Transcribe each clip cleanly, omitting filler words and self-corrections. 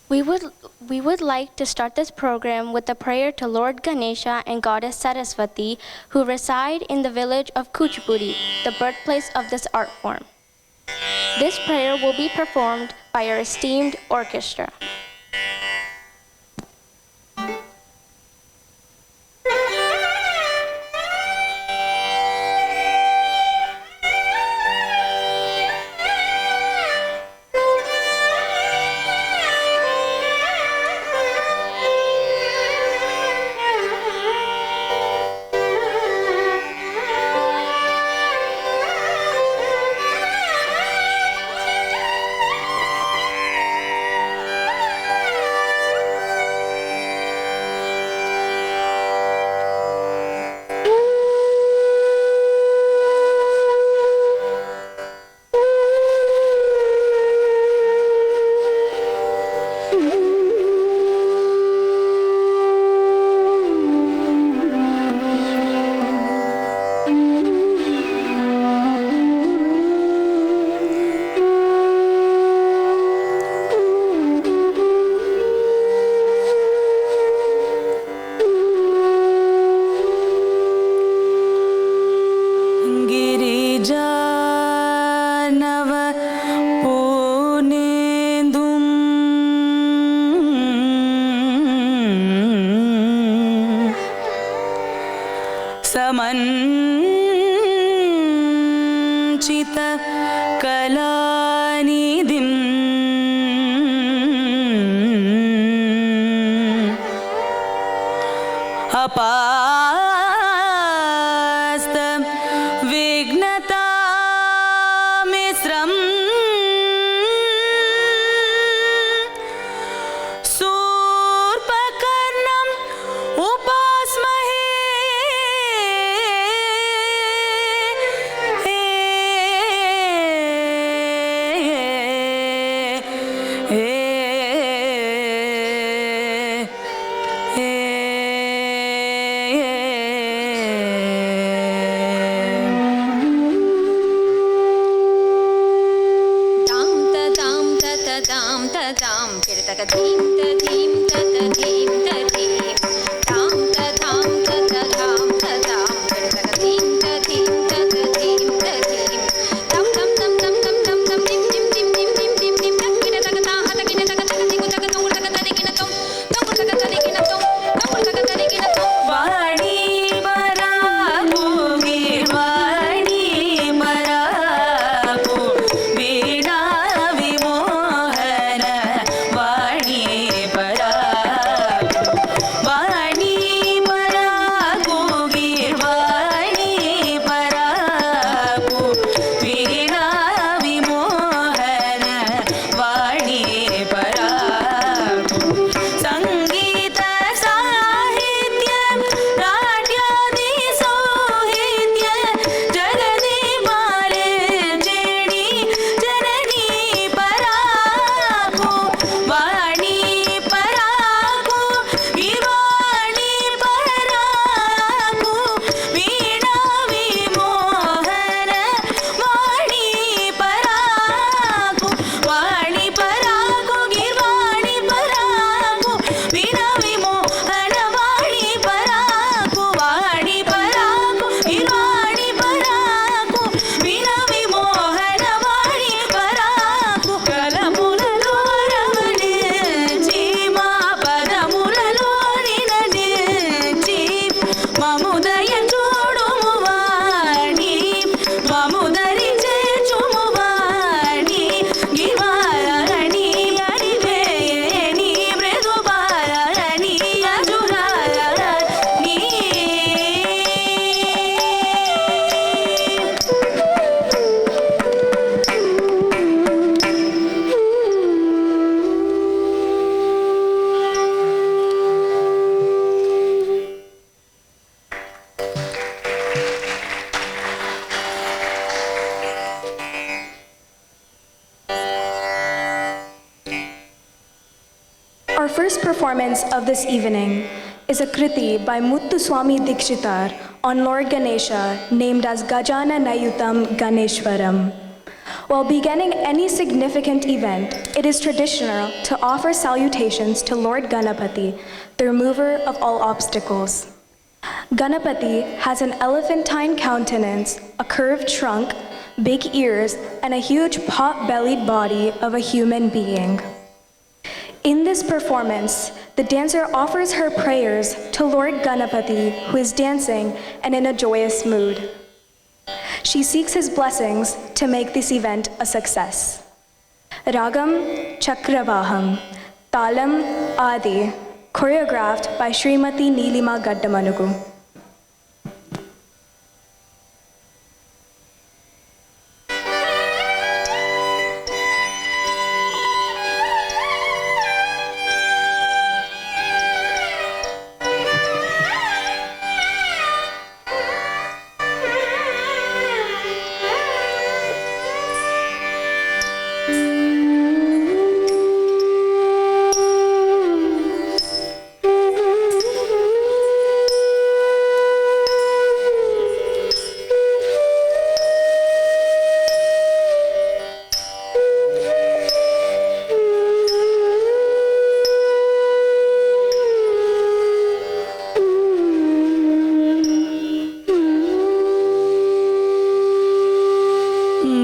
We would like to start this program with a prayer to Lord Ganesha and Goddess Saraswati, who reside in the village of Kuchipudi, the birthplace of this art form. This prayer will be performed by our esteemed orchestra. समञ्चित कलानिधिम् अपास्त विघ्नतामिश्रम् सूर्पकर्णम् उपास्महे Our first performance of this evening is a kriti by Muthuswami Dikshitar on Lord Ganesha named as Gajana Nayutam Ganeshwaram. While beginning any significant event, it is traditional to offer salutations to Lord Ganapati, the remover of all obstacles. Ganapati has an elephantine countenance, a curved trunk, big ears, and a huge pot-bellied body of a human being. In this performance, the dancer offers her prayers to Lord Ganapati, who is dancing and in a joyous mood. She seeks his blessings to make this event a success. Ragam Chakravaham, Talam Adi, choreographed by Srimati Neelima Gaddamanugu.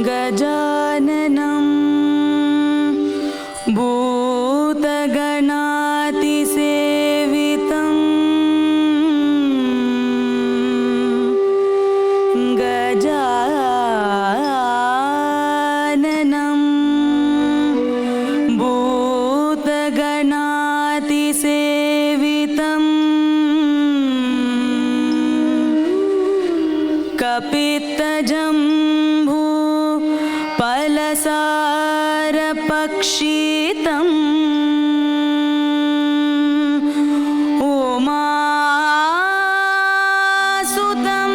गजाननं भूतगणातिसेवितं गजाननं भूतगणातिसेवितं कपित्तजम्भू पलसारपक्षितम् उमासुतं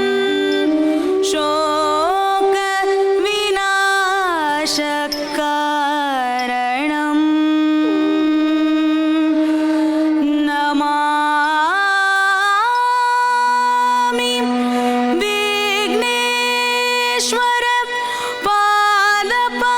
शोकविनाशकारणम् Namami Vighneshwar पादपङ्कजम्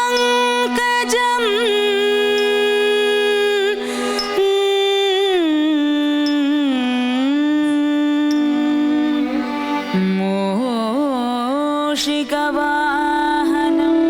मूषिकवाहनम्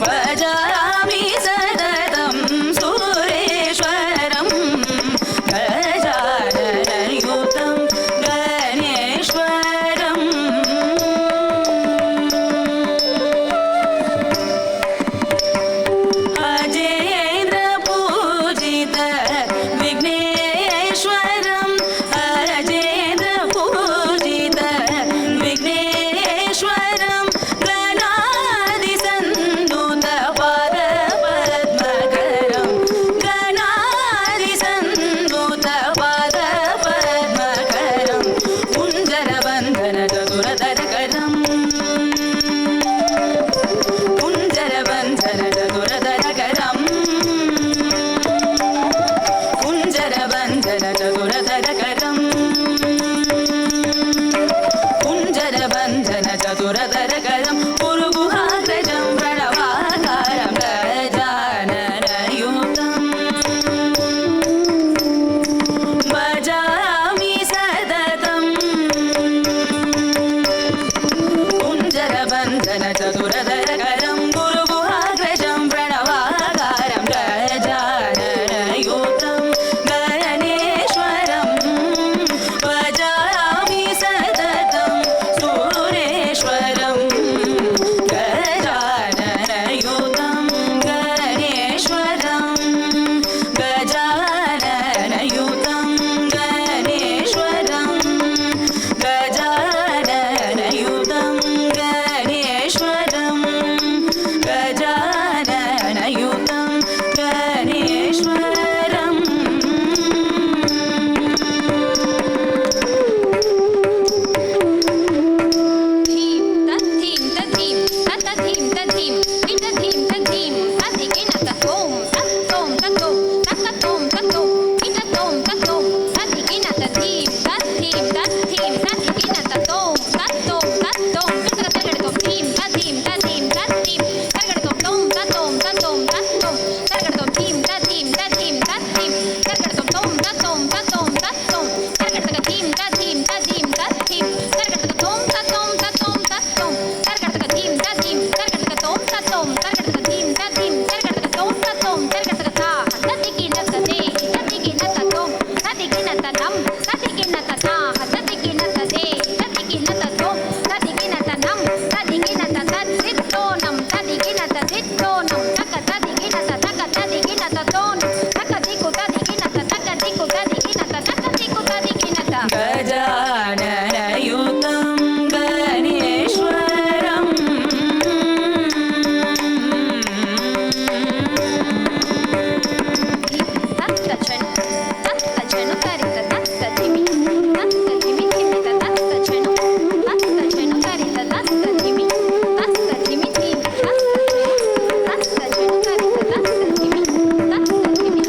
भजामि सततं सुरेश्वरं गजाननयुतं गणेश्वरम् अजेन्द्रपूजित विघ्नेश्वरं अजेन्द्रपूजित विघ्नेश्वरं गणादिसन्नुत पादपद्मकरं गणादिसन्नुत पादपद्मकरं कुञ्जरबन्धन चतुरधरकरम् कुञ्जरबन्धन चतुरधरकरम् कुञ्जरबन्धन चतुरधरकरम् कुञ्जरबन्धन चतुरधरकरं गुरुगुहाग्रजं प्रणवाकारं गजाननयुतं भजामि सततं कुञ्जरबन्धन चतुरधरकरं गुरुगुहाग्रजं प्रणवाकारं गजाननयुतं गणेश्वरं भजामि सततं सुरेश्वरं गजाननयुतं गणेश्वरं गजाननयुतं गणेश्वरं गजाननयुतं गणेश्वरं गजाननयुतं गणेश्वरम् Thim, tathim, tathim, tatathim, tathim, itathim, tathim, tathikina tathom, tathom, tathom, tatathom, tathom, itathom, tathom, tathikina tathim, tathim, tathim, tathikina tathom, tathom, tathom, tatatagatom, thim, tathim, tathim, tathim, taragatom, tom, tathom, tathom, tathom, taragatom, thim, tathim, tathim, tathim, taragatom, tom, tathom, tathom, tathom, taragatathim, tathim, tathim, tathim, taragatatom, tathom, tathom, tathom, taragatathim, tathim, taragatatom, tathom, taragatathim, tathim, taragatatom, tathom, taragatatha, tathikina tathe, tathikina tathom, tathikina tanam, tathikina tatha, tathikina tathe, tathikina tathom, tathikina tanam, tathikina tathittonam, tathikina tathittonam, tathikina tathaka, tathikina tathonam, takatiku, tathikina tathakatiku, tathikina tathakatiku, tathikina ta. गजाननयुतं गणेश्वरम् Tattachanu, tattachanu, karita, tattatimi, tattatimi, timita, tattachanu, tattachanu, karita, tattatimi, tattatimi, tim, tattachanu, karita, tattatimi, tattatimi.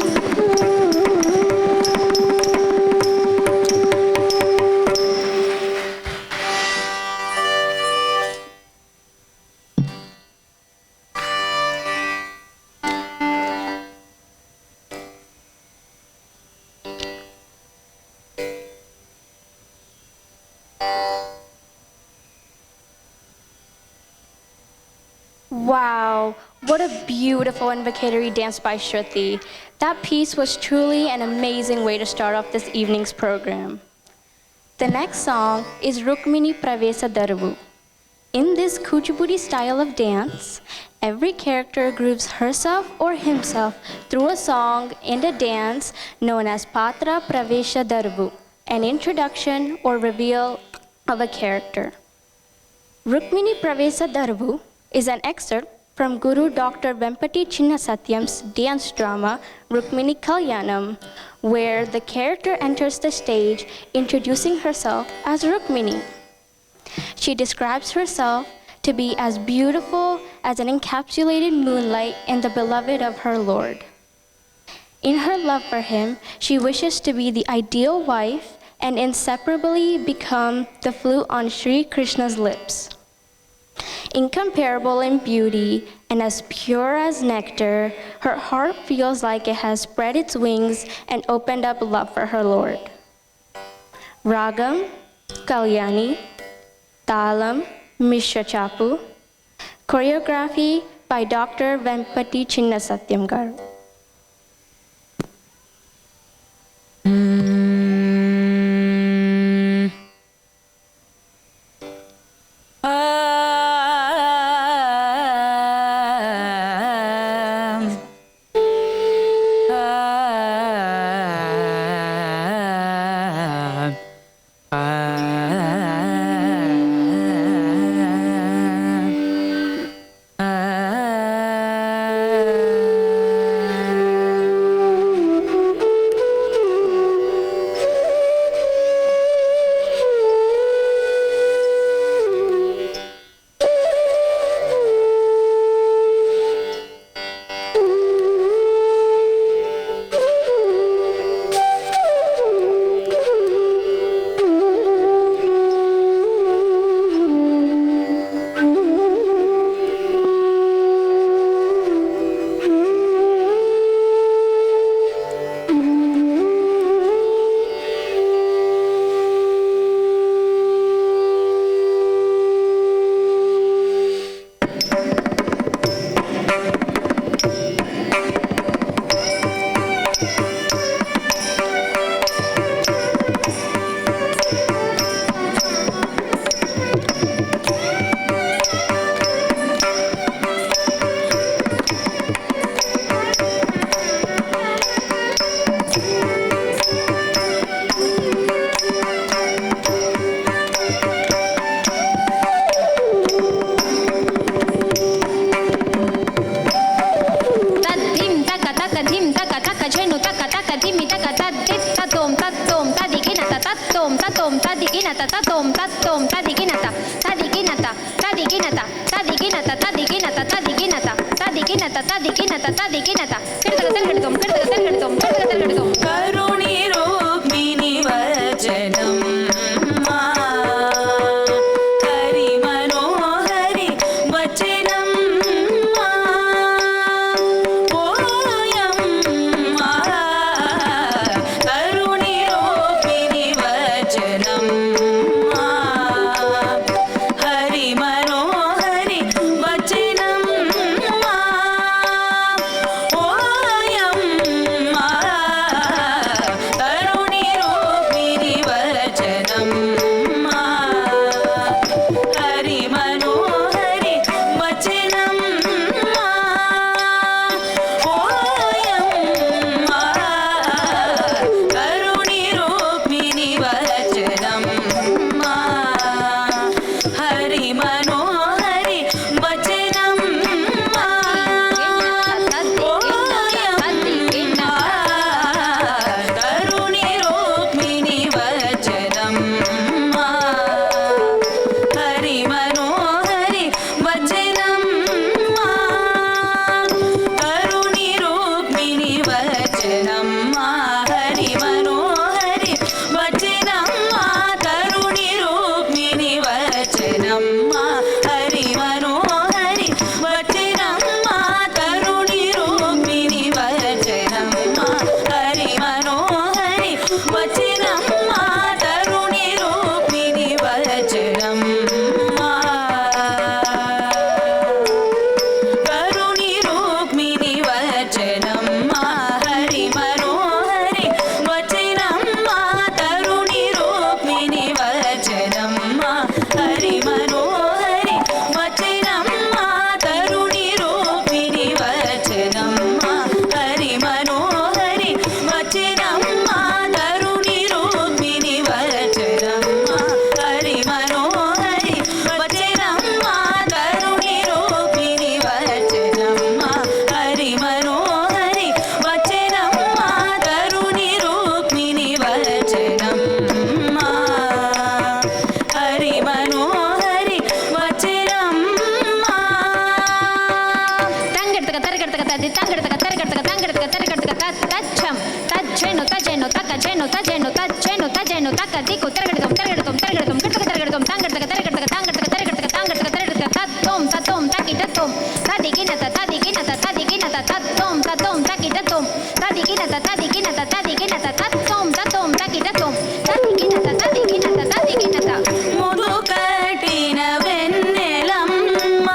Wow, what a beautiful invocatory dance by Shruthi. That piece was truly an amazing way to start off this evening's program. The next song is Rukmini Pravesa Darvu. In this Kuchipudi style of dance, every character grooves herself or himself through a song and a dance known as Patra Pravesha Darvu, an introduction or reveal of a character. Rukmini Pravesa Darvu is an excerpt from Guru Dr. Vempati Chinnasatyam's dance drama Rukmini Kalyanam, where the character enters the stage introducing herself as Rukmini. She describes herself to be as beautiful as an encapsulated moonlight and the beloved of her Lord. In her love for him, she wishes to be the ideal wife and inseparably become the flute on Sri Krishna's lips. Incomparable in beauty and as pure as nectar, her heart feels like it has spread its wings and opened up love for her Lord. Ragam, Kalyani, Talam, Mishra Chapu, Choreography by Dr. Vempati Chinnasatyam garu. ముదు కట్టిన వెన్నెలమ్మ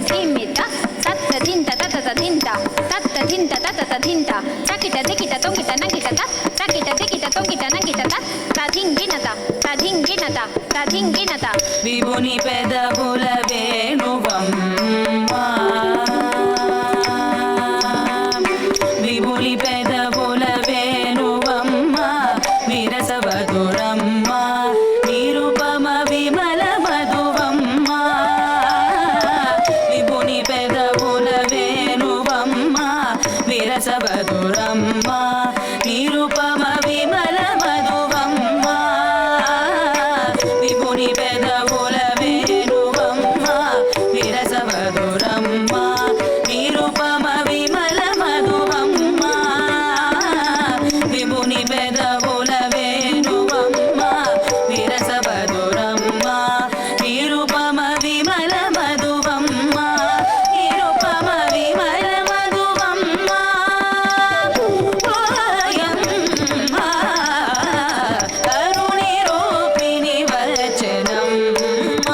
dhimita tatta dhinta tatta dhinta tatta dhinta tatta dhinta takita dikita tongita nangita tat takita dikita tongita nangita tat tadhinginata tadhinginata tadhinginata విభుని పెదవుల వేణువమ్మ విభుని పెదవుల వేణువమ్మ విరసవధురమ్మ నిరుపమ విమల మధువమ్మ విభుని పెదవుల వేణువమ్మ విరసవధురమ్మ నిరుపమ విమల మధువమ్మ విభుని పెదవుల వేణువమ్మ విరసవధురమ్మ నిరుపమ విమల మధువమ్మ విభుని పెదవుల వేణువమ్మ విరసవధురమ్మ నిరుపమ విమల మధువమ్మ నిరుపమ విమల మధువమ్మ ఓయమ్మ కరుణి రూపిణి వచనమ్మ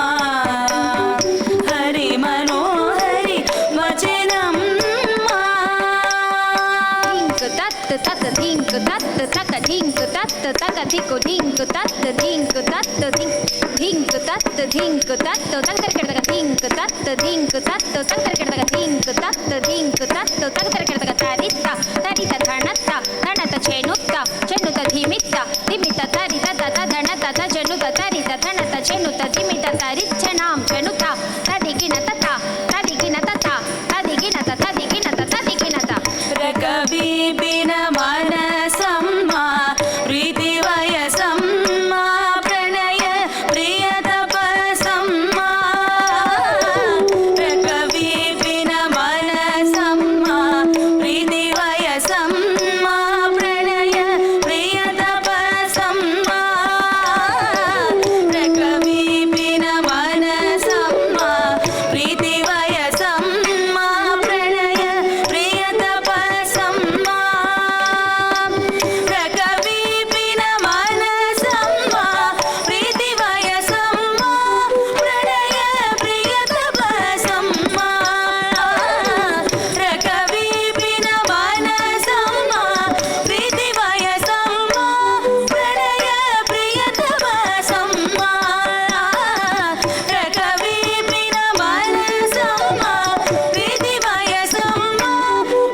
హరి మనోహరి వచనమ్మ dhinku tatta taka dhinku tatta taka dhiku dhinku tatta dhinku tatta dhinku tatta dhinku tatta tankarkadaga dhinku tatta dhinku tatta tankarkadaga dhinku tatta dhinku tatta tankarkadaga tarita tarita dhanata dhanata chenutta chenuta dhimitta dhimitta tarita tata dhanata tajenuta tarita dhanata chenuta dhimitta tarichanam chenuta tadigina tata tadigina tata tadigina tata tadigina tata tadigina tata రకవిపిన మనసమ్మ ప్రీతి వయసమ్మ ప్రణయ ప్రియ తపసమ్మ రకవిపిన మనసమ్మ ప్రీతి వయసమ్మ ప్రణయ ప్రియ తపసమ్మ రకవిపిన మనసమ్మ ప్రీతి వయసమ్మ ప్రణయ ప్రియ తపసమ్మ రకవిపిన మనసమ్మ ప్రీతి వయసమ్మ ప్రణయ ప్రియ తపసమ్మ రకవిపిన మనసమ్మ ప్రీతి వయసమ్మ ప్రణయ ప్రియ తపసమ్మ రకవిపిన మనసమ్మ ప్రీతి వయసమ్మ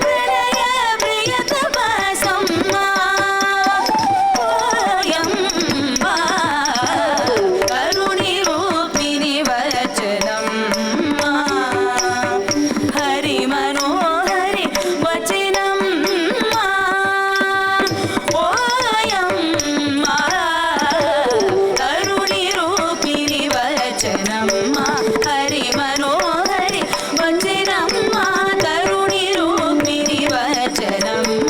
ప్రణయ ప్రియ తపసమ్మ ఓయమ్మ కరుణి రూపిణి వచనమ్మ హరి మనోహరి వచనమ్మ ఓయమ్మ కరుణి రూపిణి వచనమ్మ హరి మనోహరి వచనమ్మ కరుణి రూపిణి వచనమ్మ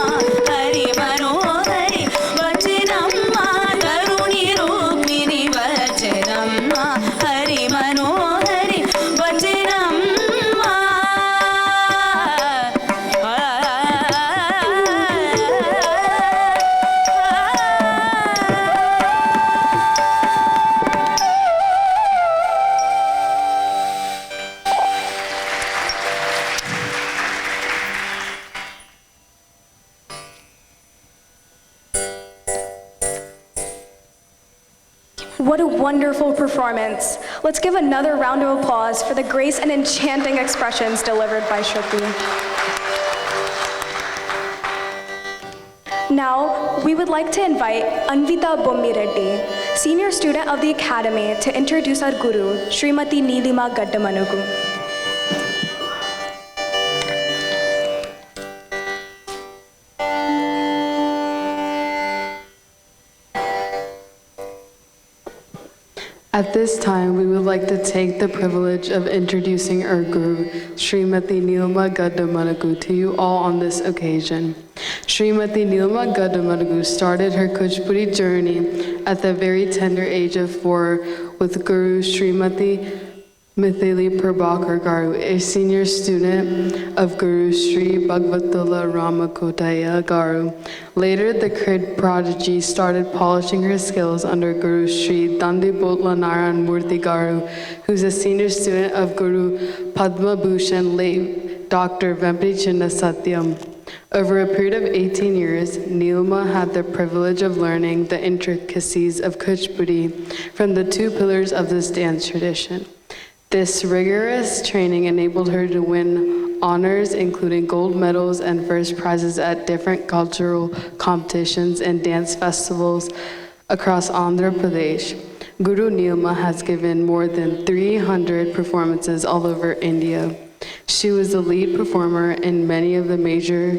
హరి మనోహరి వచనమ్మ కరుణి రూపిణి వచనమ్మ హరి మనోహరి వచనమ్మ What a wonderful performance. Let's give another round of applause for the grace and enchanting expressions delivered by Shruthi. Now, we would like to invite Anvita Bommi Reddy, senior student of the Academy, to introduce our guru, Srimati Neelima Gaddamanugu. At this time, we would like to take the privilege of introducing our Guru, Srimati Neelima Gaddamanugu, to you all on this occasion. Srimati Neelima Gaddamanugu started her Kuchipudi journey at the very tender age of 4 with Guru Srimati Mithili Prabhakar Garu, a senior student of Guru Sri Bhagavatula Ramakotaya Garu. Later, the Krid prodigy started polishing her skills under Guru Sri Dandibotla Narayan Murthy Garu, who's a senior student of Guru Padma Bhushan late Dr. Vempati Chinna Satyam. Over a period of 18 years, Nilma had the privilege of learning the intricacies of Kuchipudi from the two pillars of this dance tradition. This rigorous training enabled her to win honors, including gold medals and first prizes at different cultural competitions and dance festivals across Andhra Pradesh. Guru Nilma has given more than 300 performances all over India. She was the lead performer in many of the major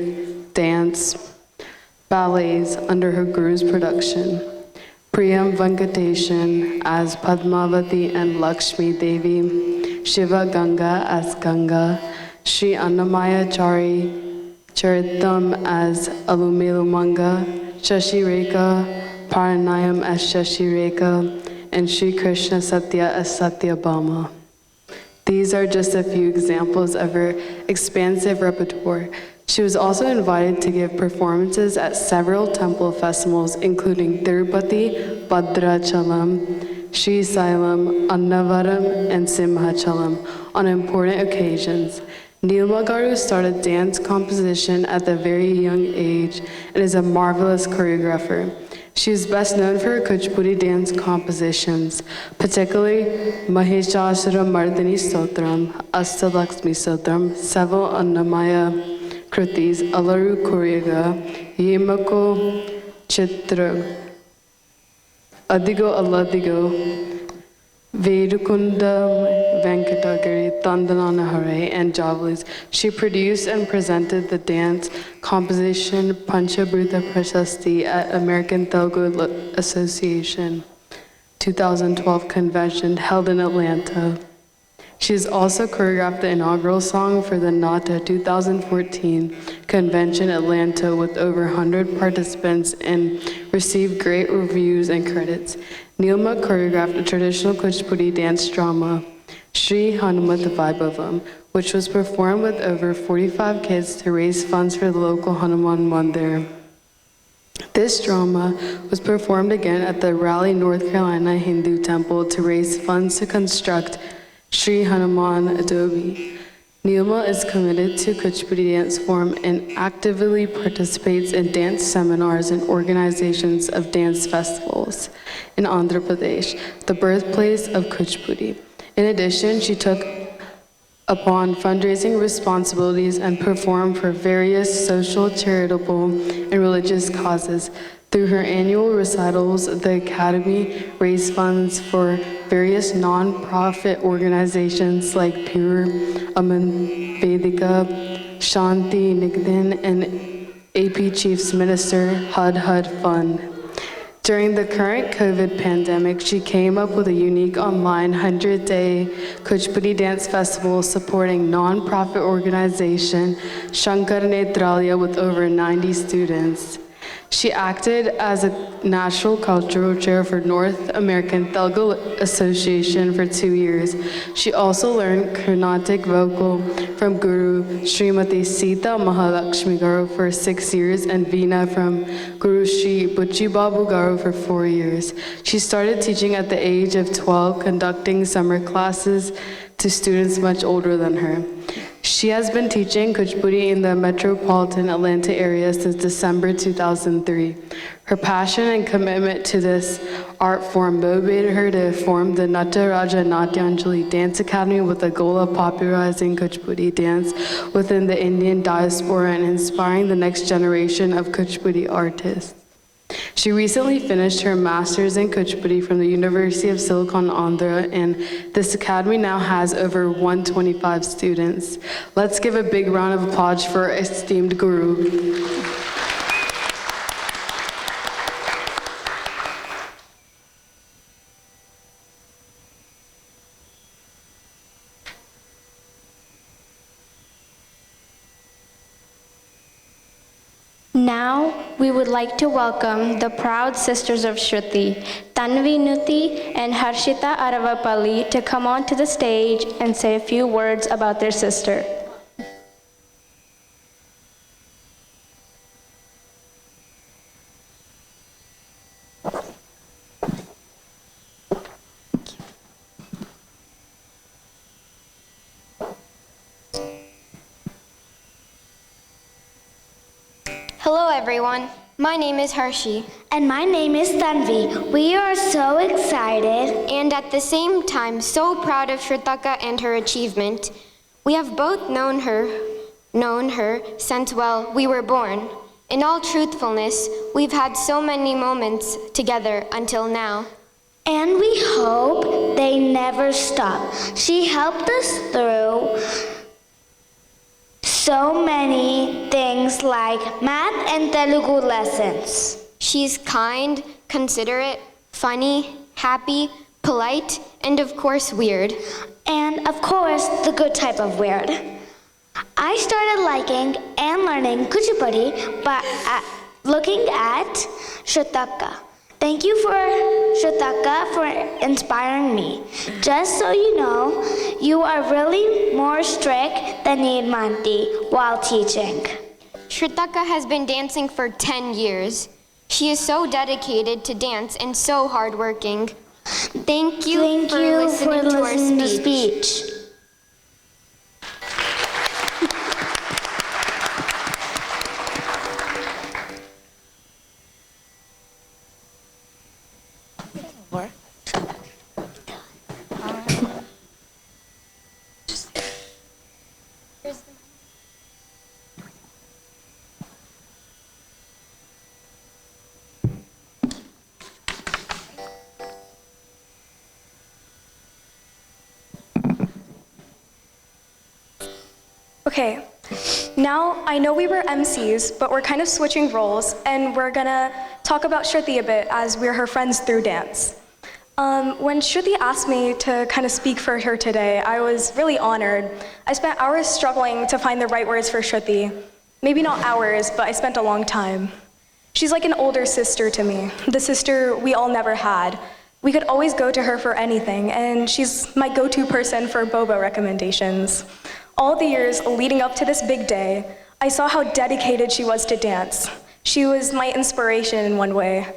dance ballets under her guru's production. Priyam Venkateshan as Padmavati and Lakshmi Devi, Shiva Ganga as Ganga, Sri Annamaya Charitam as Alumelumanga, Shashi Rekha Paranayam as Shashi Rekha, and Sri Krishna Satya as Satyabhama. These are just a few examples of her expansive repertoire. She was also invited to give performances at several temple festivals, including Tirupati, Bhadrachalam, Sri Sailam, Annavaram, and Simhachalam, on important occasions. Nilma Garu started dance composition at a very young age and is a marvelous choreographer. She is best known for her Kuchipudi dance compositions, particularly Maheshasura Mardini Stotram, Astalakshmi Stotram, several Annamaya Kritis, Alaru Kuriga, Yemako Chitra, Adigo Aladigo, Vedukunda Venkatagiri, Tandanana Hare, and Javalis. She produced and presented the dance composition Panchabhuta Prashasti at American Telugu Association 2012 convention held in Atlanta. She has also choreographed the inaugural song for the NATA 2014 convention Atlanta with over 100 participants and received great reviews and credits. Nilma choreographed a traditional Kuchipudi dance drama, Sri Hanumat Vaibhavam, which was performed with over 45 kids to raise funds for the local Hanuman Mandir. This drama was performed again at the Raleigh, North Carolina Hindu Temple to raise funds to construct Sri Hanuman Adobe. Nilma is committed to Kuchipudi dance form and actively participates in dance seminars and organizations of dance festivals in Andhra Pradesh, the birthplace of Kuchipudi. In addition, she took upon fundraising responsibilities and performed for various social, charitable, and religious causes. Through her annual recitals, the Academy raised funds for various non-profit organizations like Pure Aman Vedika, Shanti Niketan, and AP Chief's Minister HUD Fund. During the current COVID pandemic, she came up with a unique online 100-day Kuchipudi dance festival supporting non-profit organization Shankar Netralia with over 90 students. She acted as a National Cultural Chair for North American Telugu Association for 2 years. She also learned Carnatic vocal from Guru Srimati Sita Mahalakshmi Garu for 6 years and Veena from Guru Sri Buchibabu Garu for 4 years. She started teaching at the age of 12, conducting summer classes to students much older than her. She has been teaching Kuchipudi in the metropolitan Atlanta area since December 2003. Her passion and commitment to this art form motivated her to form the Nataraja Natyanjali Dance Academy with the goal of popularizing Kuchipudi dance within the Indian diaspora and inspiring the next generation of Kuchipudi artists. She recently finished her master's in Kuchipudi from the University of Silicon Andhra, and this academy now has over 125 students. Let's give a big round of applause for our esteemed guru. Now, we would like to welcome the proud sisters of Shruthi, Tanvi Nuti and Harshita Aravapalli, to come onto the stage and say a few words about their sister. Hello everyone, my name is Harshi. And my name is Tanvi. We are so excited And at the same time, so proud of Shruthaka and her achievement. We have both known her since, well, we were born. In all truthfulness, we've had so many moments together until now. and we hope they never stop. She helped us through so many things like math and Telugu lessons. She's kind, considerate, funny, happy, polite, and of course weird. And of course, the good type of weird. I started liking and learning Kuchipudi by looking at Shruthaka. Thank you for Shruthaka for inspiring me. Just so you know, you are really more strict than Needmanti while teaching. Shruthaka has been dancing for 10 years. She is so dedicated to dance and so hardworking. Thank you for listening to our speech. Okay, now I know we were MCs, but we're kind of switching roles, and we're gonna talk about Shruthi a bit as we're her friends through dance. When Shruthi asked me to kind of speak for her today, I was really honored. I spent hours struggling to find the right words for Shruthi. Maybe not hours, but I spent a long time. She's like an older sister to me, the sister we all never had. We could always go to her for anything, and she's my go-to person for boba recommendations. All the years leading up to this big day, I saw how dedicated she was to dance. She was my inspiration in one way.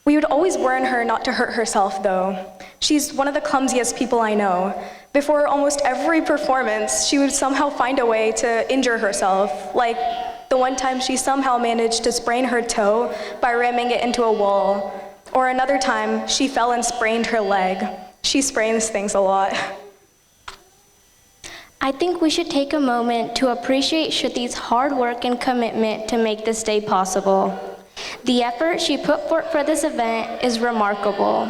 We would always warn her not to hurt herself, though. She's one of the clumsiest people I know. Before almost every performance, she would somehow find a way to injure herself, like the one time she somehow managed to sprain her toe by ramming it into a wall, or another time she fell and sprained her leg. She sprains things a lot. I think we should take a moment to appreciate Shruthi's hard work and commitment to make this day possible. The effort she put forth for this event is remarkable.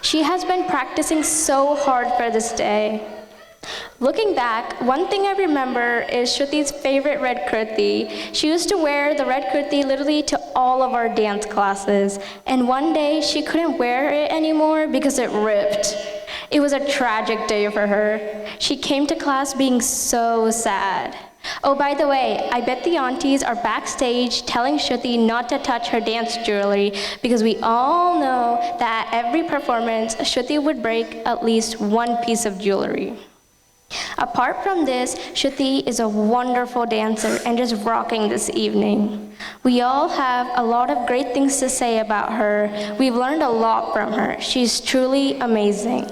She has been practicing so hard for this day. Looking back, one thing I remember is Shruthi's favorite red kurti. She used to wear the red kurti literally to all of our dance classes, and one day she couldn't wear it anymore because it ripped. It was a tragic day for her. She came to class being so sad. Oh, by the way, I bet the aunties are backstage telling Shruthi not to touch her dance jewelry because we all know that at every performance, Shruthi would break at least one piece of jewelry. Apart from this, Shruthi is a wonderful dancer and just rocking this evening. We all have a lot of great things to say about her. We've learned a lot from her. She's truly amazing.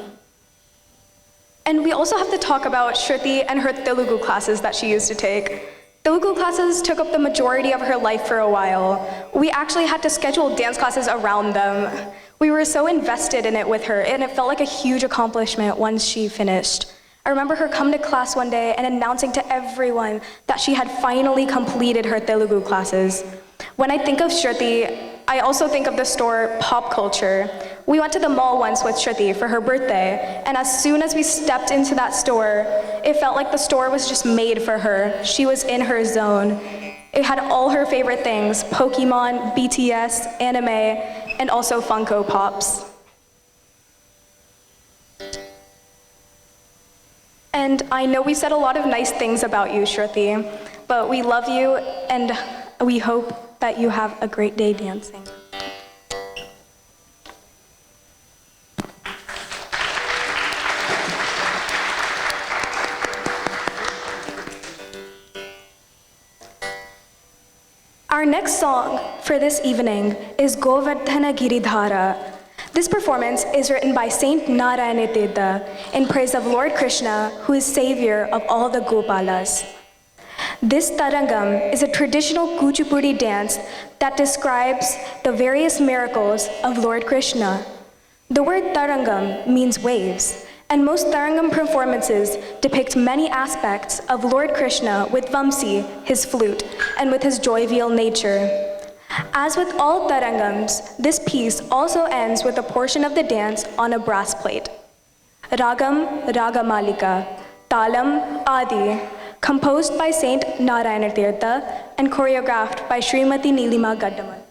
And we also have to talk about Shruthi and her Telugu classes that she used to take. Telugu classes took up the majority of her life for a while. We actually had to schedule dance classes around them. We were so invested in it with her, and it felt like a huge accomplishment once she finished. I remember her coming to class one day and announcing to everyone that she had finally completed her Telugu classes. When I think of Shruthi, I also think of the store Pop Culture. We went to the mall once with Shruthi for her birthday, and as soon as we stepped into that store, it felt like the store was just made for her. She was in her zone. It had all her favorite things: Pokemon, BTS, anime, and also Funko Pops. And I know we said a lot of nice things about you, Shruthi, but we love you, and we hope that you have a great day dancing. Our next song for this evening is Govardhana Giridhara. This performance is written by Saint Narayana Tirtha in praise of Lord Krishna, who is savior of all the Gopalas. This tarangam is a traditional Kuchipudi dance that describes the various miracles of Lord Krishna. The word tarangam means waves, and most tarangam performances depict many aspects of Lord Krishna with Vamsi, his flute, and with his jovial nature. As with all tarangams, this piece also ends with a portion of the dance on a brass plate. Ragam, Ragamalika, Talam, Adi, composed by Saint Narayana Tirtha and choreographed by Srimati Nilima Gaddaman.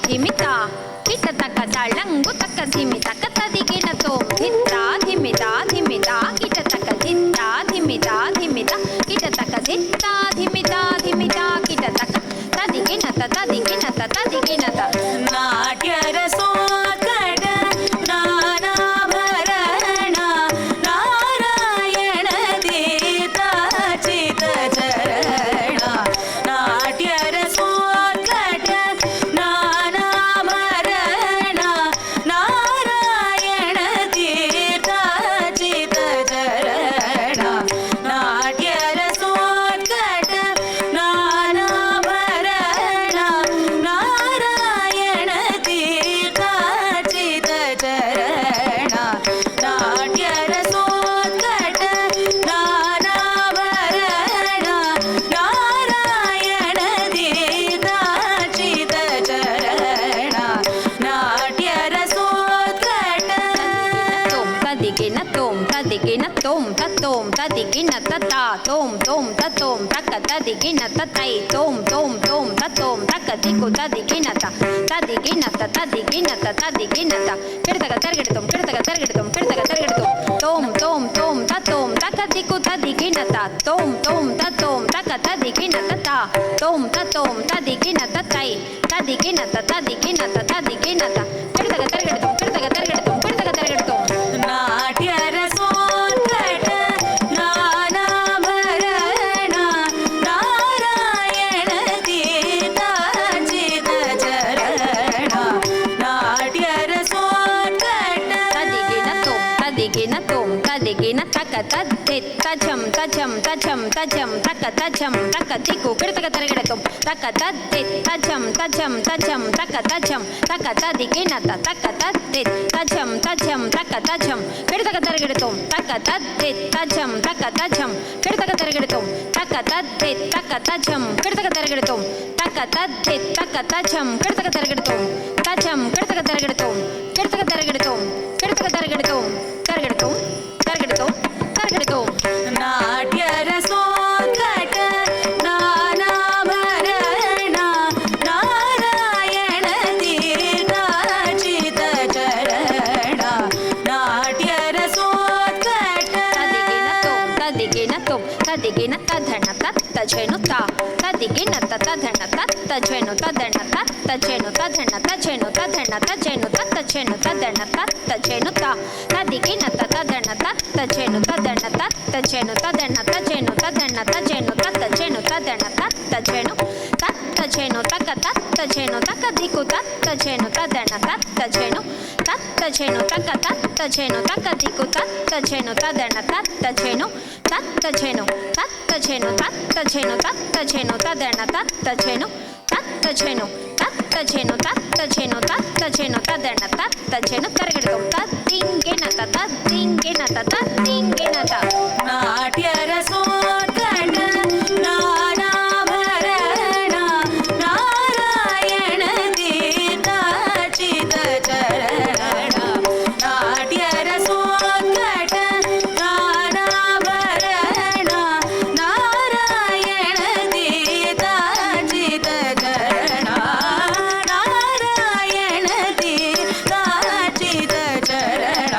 ಧಿಮಿತಾ ಕಿಟ ತಕ ತಾಳಂಗು ತಕ ಧಿಮಿತಾ ಕತದಿಗಿನ ತೋಂ ಧಿತ್ತಾ ಧಿಮಿತಾ ಧಿಮಿತಾ ಕಿಟ ತಕ ಧಿತ್ತಾ ಧಿಮಿತಾ ಧಿಮಿತಾ ಕಿಟ ತಕ ಧಿತ್ತಾ ಧಿಮಿತಾ ಧಿಮಿತಾ ಕಿಟ ತಕ ತದಿಗಿನತ ತದಿಗಿನತ ತದಿಗಿನತ ನಾಟ್ಯ ರಸೋತ್ಕಟ ನಾನಾಭರಣ ನಾರಾಯಣ ತೀರ್ಥಾಚಿತ ಚರಣ ನಾಟ್ಯ ರಸೋತ್ಕಟ ನಾನಾಭರಣ ನಾರಾಯಣ ತೀರ್ಥಾಚಿತ ಚರಣ ನಾಟ್ಯ ರಸೋತ್ಕಟ ನಾನಾಭರಣ ನಾರಾಯಣ ತೀರ್ಥಾಚಿತ ಚರಣ ನಾಟ್ಯ ರಸೋತ್ಕಟ ನಾನಾಭರಣ ನಾರಾಯಣ ತೀರ್ಥಾಚಿತ ಚರಣ ನಾಟ್ಯ ರಸೋತ್ಕಟ ತೋಂ ತದಿಗಿನ ತೋಂ ತದಿಗಿನ ತೋಂ ತೋಂ ತದಿಗಿನ ತತ ತೋಂ ತೋಂ ತೋಂ ತಕ ತದಿಗಿನ ತತೈ ತೋಂ ತೋಂ ತೋಂ ತೋಂ ತಕ ದಿಕ್ಕು ತದಿಗಿನ ತದಿಗಿನ ತದಿಗಿನ ತದಿಗಿನ ಕಿಡತಗ ತರಗಿಡತೋಂ ಕಿಡತಗ ತರಗಿಡತೋಂ ಕಿಡತಗ ತರಗಿಡತೋಂ ತೋಂ ತೋಂ ತೋಂ ತೋಂ ತಕ ದಿಕ್ಕು ತದಿಗಿನ ತೋಂ ತೋಂ ತೋಂ ತಕ ತದಿಗಿನ ತತ ತೋಂ ತೋಂ ತದಿಗಿನ ತತೈ ತದಿಗಿನ ತದಿಗಿನ ತದಿಗಿನ ಕಿಡತಗ ತರಗಿಡತೋಂ ಕಿಡತಗ ತರಗಿಡತೋಂ ಕಿಡತಗ ತರಗಿಡತೋಂ ನಾಟ್ಯ ರಸೋತ್ಕಟ ನಾನಾಭರಣ ನಾರಾಯಣ ತೀರ್ಥಾಚಿತ ಚರಣ ನಾಟ್ಯ ರಸೋತ್ಕಟ ತದಿಗಿನ ತೋಂ ತದಿಗಿನ ತಕ ತದ್ದಿತ್ ತಜಂ ತಜಂ ತಜಂ ತಜಂ ತಕ ತಜಂ ತಕ ದಿಕ್ಕು ಕಿಡತಗ ತರಗಿಡತೋಂ ತಕ ತದ್ದಿತ್ ತಜಂ ತಜಂ ತಜಂ ತಕ ತಜಂ ತಕ ತದಿಗಿನ ತಕ ತದ್ದಿತ್ ತಜಂ ತಜಂ ತಕ ತಜಂ ಕಿಡತಗ ತರಗಿಡತೋಂ ತಕ ತದ್ದಿತ್ ತಜಂ ತಕ ತಜಂ ಕಿಡತಗ ತರಗಿಡತೋಂ ತಕ ತದ್ದಿತ್ ತಕ ತಜಂ ಕಿಡತಗ ತರಗಿಡತೋಂ ತಕ ತದ್ದಿತ್ ತಕ ತಜಂ ಕಿಡತಗ ತರಗಿಡತೋಂ ತಜಂ ಕಿಡತಗ ತರಗಿಡತೋಂ ಕಿಡತಗ ತರಗಿಡತೋಂ ಕಿಡತಗ ತರಗಿಡತೋಂ ತರಗಿಡತೋಂ ತರಗಿಡತೋಂ ತರಗಿಡತೋಂ ನಾಟ್ಯ ರಸೋತ್ಕಟ ನಾನಾಭರಣ ನಾರಾಯಣ ತೀರ್ಥಾಚಿತ ಚರಣ ನಾಟ್ಯ ರಸೋತ್ಕಟ ತದಿಗಿನ ತೋಂ ತದಿಗಿನ ತಧಣ ತಜ್ಜೆನು ತಾ ತದಿಗಿನ ತಧಣ ತಜ್ಜೆನು ತಧಣ ತಜ್ಜೆನು ತಧಣ ತಜ್ಜೆನು ತಧಣ ತಜ್ಜೆನು ತಜ್ಜೆನು ತಧಣ ತಜ್ಜೆನು ತಾ ತದಿಗಿನ ತಧಣ ತಜ್ಜೆನು ತಧಣ ತಜ್ಜೆನು ತಧಣ ತಜ್ಜೆನು ತಧಣ ತಜ್ಜೆನು ತಜ್ಜೆನು ತಧಣ ತಜ್ಜೆನು ತಜ್ಜೆನು ತಕ ತಜ್ಜೆನು ತಕ ದಿಕ್ಕು ತಜ್ಜೆನು ತಧಣ ತಜ್ಜೆನು ತಜ್ಜೆನು ತಕ ತಜ್ಜೆನು ತಕ ದಿಕ್ಕು ತಜ್ಜೆನು ತಧಣ ತಜ್ಜೆನು ತಜ್ಜೆನು ತಜ್ಜೆನು ತಜ್ಜೆನು ತಜ್ಜೆನು ತಧಣ ತಜ್ಜೆನು ತಜ್ಜೆನು ತಜ್ಜೆನು ತಜ್ಜೆನು ತಜ್ಜೆನು ತಧಣ ತಜ್ಜೆನು ತರಗಿಡತೋಂ ತದ್ದಿಂಗಿನ ತದ್ದಿಂಗಿನ ತದ್ದಿಂಗಿನ ನಾಟ್ಯ ರಸೋತ್ಕಟ ನಾನಾಭರಣ ನಾರಾಯಣ ತೀರ್ಥಾಚಿತ ಚರಣ ನಾಟ್ಯ ರಸೋತ್ಕಟ ನಾನಾಭರಣ ನಾರಾಯಣ ತೀರ್ಥಾಚಿತ ಚರಣ ನಾರಾಯಣ ತೀರ್ಥಾಚಿತ ಚರಣ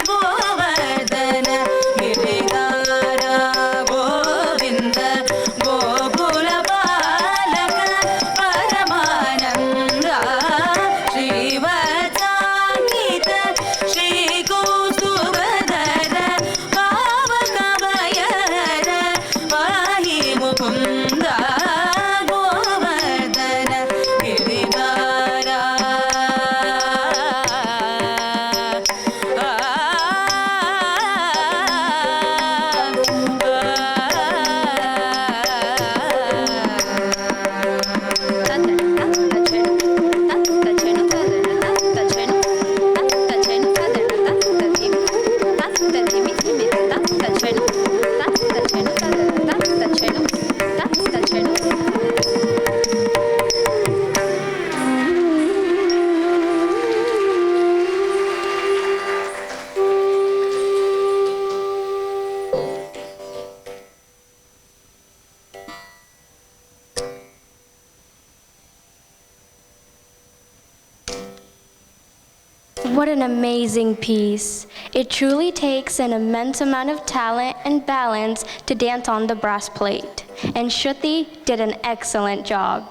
ಗೋವರ್ಧನ ಗಿರಿಧಾರ ಗೋವಿಂದ ಗೋಕುಲ ಬಾಲಕ ಪರಮಾನಂದ ಶ್ರೀವತ್ಸಾಂಕಿತ ಶ್ರೀಕೌಸ್ತುಭಧರ ಪಾವಕಭಯಹರ ಪಾಹಿ Mukunda Govardhana What an amazing piece. It truly takes an immense amount of talent and balance to dance on the brass plate, and Shruthi did an excellent job.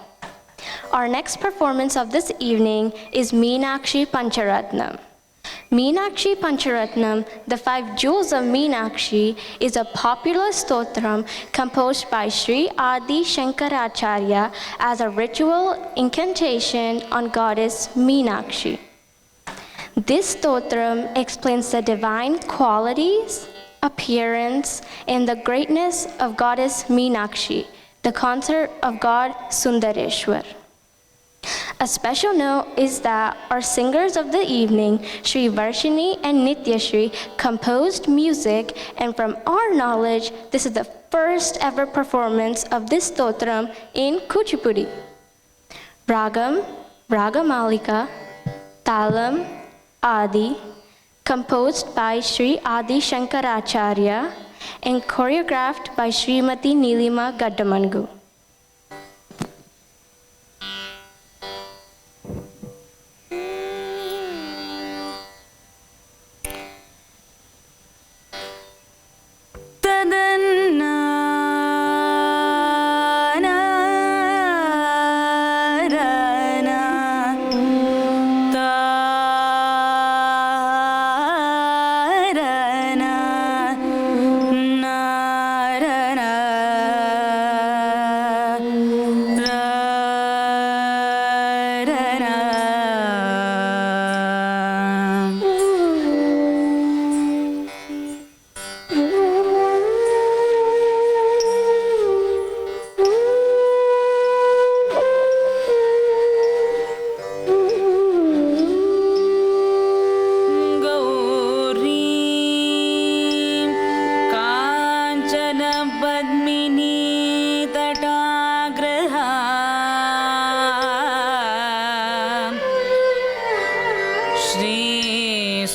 Our next performance of this evening is Meenakshi Pancharatnam. Meenakshi Pancharatnam, the 5 Jewels of Meenakshi, is a popular stotram composed by Sri Adi Shankaracharya as a ritual incantation on goddess Meenakshi. This stotram explains the divine qualities, appearance, and the greatness of goddess Meenakshi, the consort of god Sundareshwar. A special note is that our singers of the evening, Sri Varshini and Nityashri, composed music, and from our knowledge, this is the first ever performance of this stotram in Kuchipudi. Ragam, Ragamalika, Talam, Adi, composed by Sri Adi Shankaracharya and choreographed by Srimati Nilima Gaddamangu.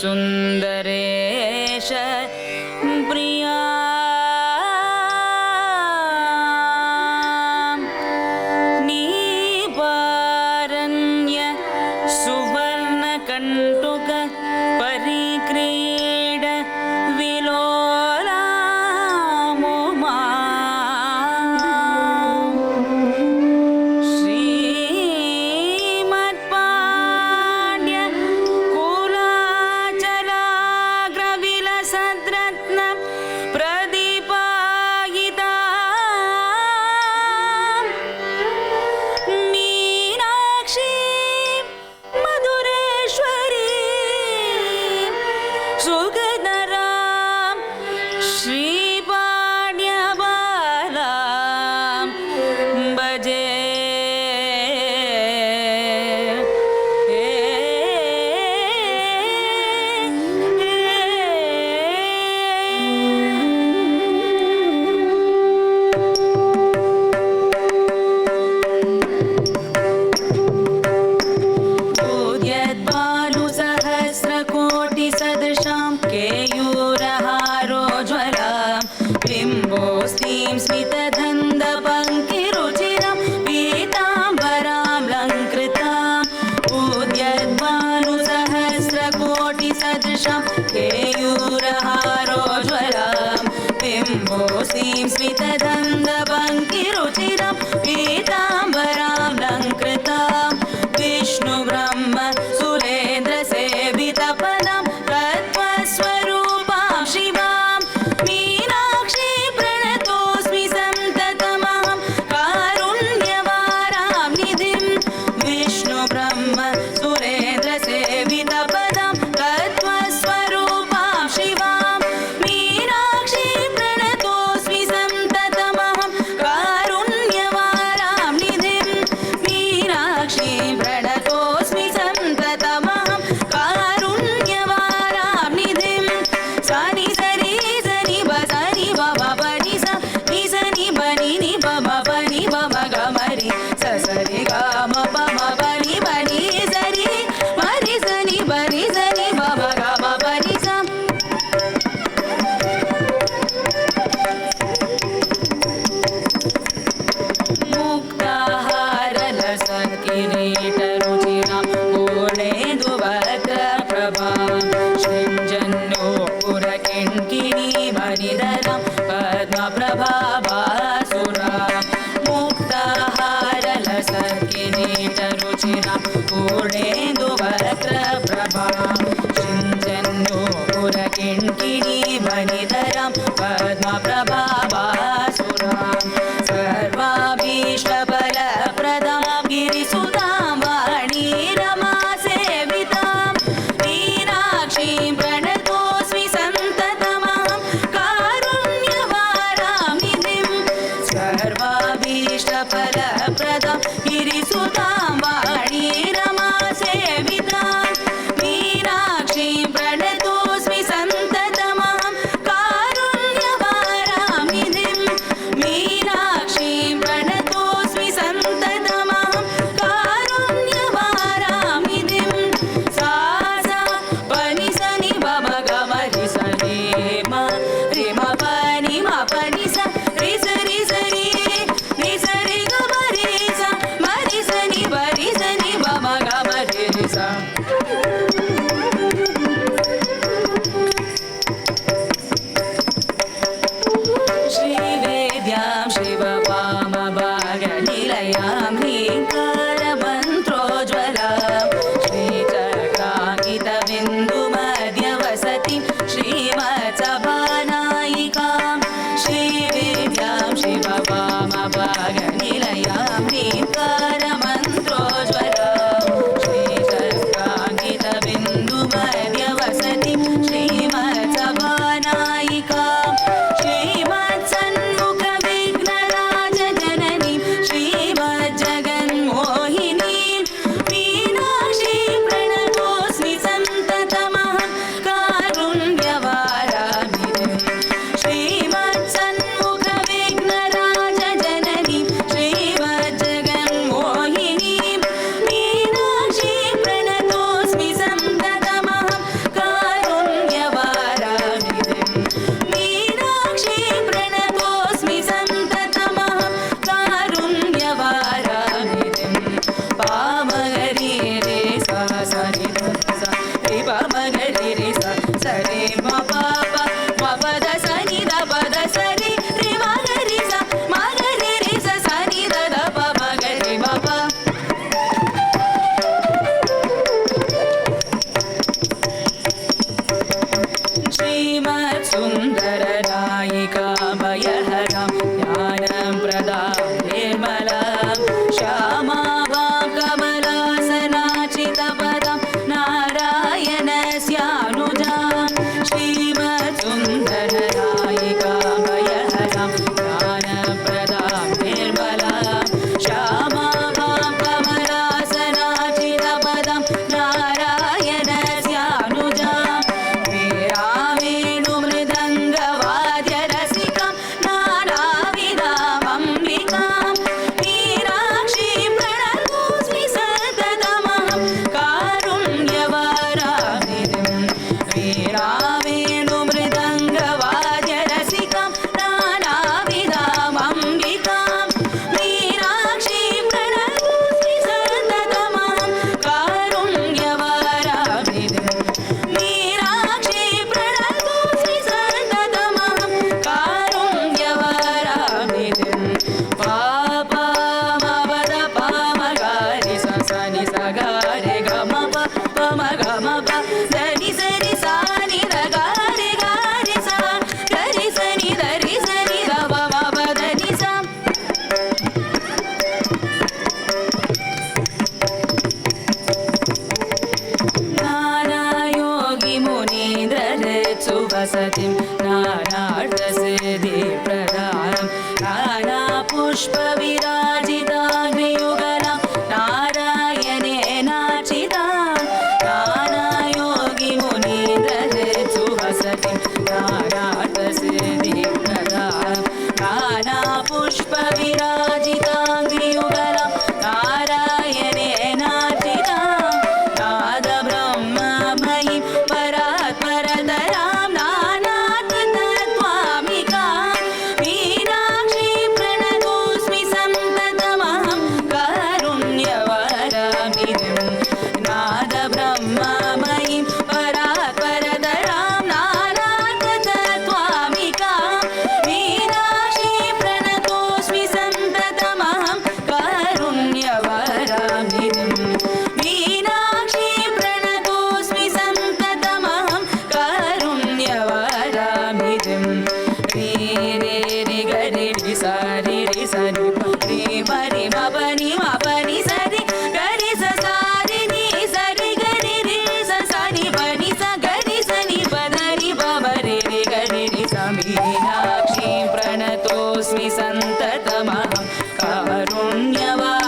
Sundresh प्रिया नीपारण्य सुवर्णकण्टुक परिक्रीड विलोला मोमा श्रीमत्पाण्ड्य कुलाचलाग्रविलसद्रत्न प्रदीपायिता मीनाक्षी मधुरेश्वरी किरीटरुचिरां पूर्णेन्दुवक्त्रप्रभां सिञ्चन्नूपुरकिङ्किणीमणिधरां पद्मप्रभाभासुरां सर्वाभीष्टफलप्रदां गिरिसुतां वाणीरमासेवितां मीनाक्षीं प्रणतोऽस्मि सन्ततमां कारुण्यवारामिधिं सर्वाभीष्टफलप्रदां गिरिसुतां वाणीरमासेवितां मीनाक्षीं प्रणतोऽस्मि सन्ततमां कारुण्यवारामिधिं मीनाक्षीं प्रणतोऽस्मि सन्ततमां कारुण्यवारामिधिं सा सा पनि सनि मम गमरि स रे म रे म पनि म पनि स रे स रे स रे रे स रे ग म रे स म रे स नि मम गमरि रे स श्रीवेद्यां शिववामभागनिलयां ह्रीङ्कारमन्त्रोज्ज्वलां श्रीचक्राङ्कितबिन्दुमध्यवसतिं श्रीमत्सभानायिकां श्रीवेद्यां शिववामभागनिलयां ह्रीङ्कारमन्त्रोज्ज्वलां श्रीचक्राङ्कितबिन्दुमध्यवसतिं श्रीमत्सभानायिकां श्रीमत्सन्मुखविघ्नराजजननीं श्रीमज्जगन्मोहिनीं मीनाक्षीं प्रणतोऽस्मि सन्ततमहं कारुण्यवारामिधिं श्रीमत्सन्मुखविघ्नराजजननीं श्रीमज्जगन्मोहिनीं मीनाक्षीं प्रणतोऽस्मि सन्ततमहं कारुण्यवारामिधिं मीनाक्षीं प्रणतोऽस्मि सन्ततमहं कारुण्यवारामिधिं पामगरि रे सा सा रे सा रे पामगरि रे सा सा रे म प प म प द स नि द प द स रे रे म ग रे सा म ग रे रे सा सा नि द द प म ग रे म प श्रीमत्सुन्दरनायिकाभयहरां ज्ञानं प्रदां निर्मलां श्यामाभां कमलासनाचितपदां नारायणस्यानुजां श्रीमत्सुन्दरनायिकाभयहरां ज्ञानं प्रदां निर्मलां श्यामाभां कमलासनाचितपदां नारायणस्यानुजां वीरावेणुमृदङ्गवाद्यरसिकां नानाविधामम्बिकां मीनाक्षीं प्रणतोऽस्मि सततमहं कारुण्यवारामिधिं वीरावेणुमृदङ्गवाद्यरसिकां नानाविधामम्बिकां मीनाक्षीं प्रणतोऽस्मि सततमहं कारुण्यवारामिधिं मीनाक्षीं प्रणतोऽस्मि सततमहं कारुण्यवारामिधिं पापमवद पामगारि स स नि स ग रे ग म प प म ग म प द नि स रि सा नि द ग रे ग रे सा ग रि स नि द रि स नि द प म प द नि सा नानायोगिमुनीन्द्रहृत्सुवसतिं नानार्थसिद्धिप्रदां नानापुष्पविराजिताग्नियुगलां नारायणेनार्चितां नानायोगिमुनीन्द्रहृत्सुवसतिं नानार्थसिद्धिप्रदां नानापुष्पविराजिताग्नियुगलां नारायणेनार्चितां नादब्रह्ममयीं परात्परतरां नानार्थतत्त्वामिकां मीनाक्षी प्रणतोऽस्मि सन्ततमहं कारुण्यवारामितिं रे रे रे ग रे रि सा रे रि सा रे प रे म रे म प नि म प नि सा रे ग रि सा सा रे नि सा रे ग रे रे सा सा नि प नि सा ग रि सा नि प ध रि प ब रे रे ग रे रि सा मीनाक्षी प्रणतोऽस्मि सन्ततमहं कारुण्यवारामितिं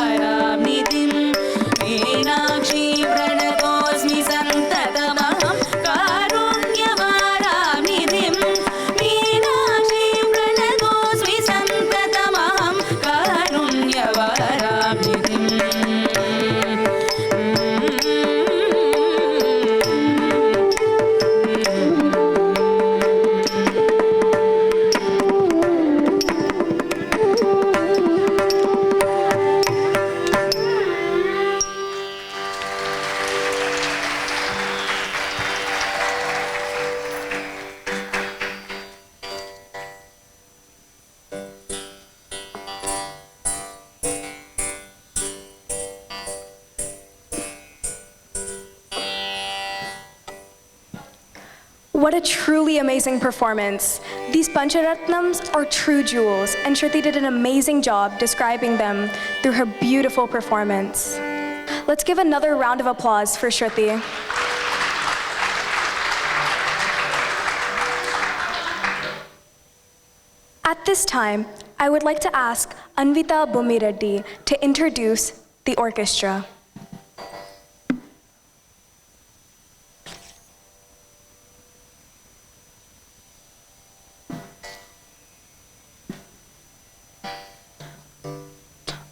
मीनाक्षी प्रणतोऽस्मि सन्ततमहं कारुण्यवारामितिं मीनाक्षी प्रणतोऽस्मि सन्ततमहं What a truly amazing performance. These Pancharatnams are true jewels, and Shruthi did an amazing job describing them through her beautiful performance. Let's give another round of applause for Shruthi. At this time, I would like to ask Anvita Bumireddy to introduce the orchestra.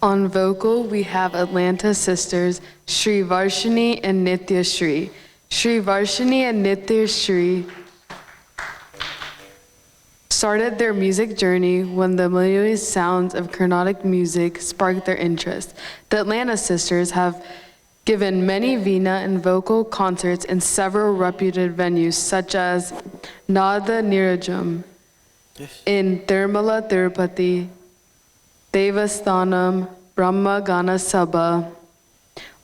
On vocal, we have Atlanta sisters Shri Varshini and Nitya Shri. Shri Varshini and Nitya Shri started their music journey when the melodious sounds of Carnatic music sparked their interest. The Atlanta sisters have given many Veena and vocal concerts in several reputed venues such as Nada Nirajam in Tirumala, Tirupati, Devasthanam, Brahma Gana Sabha,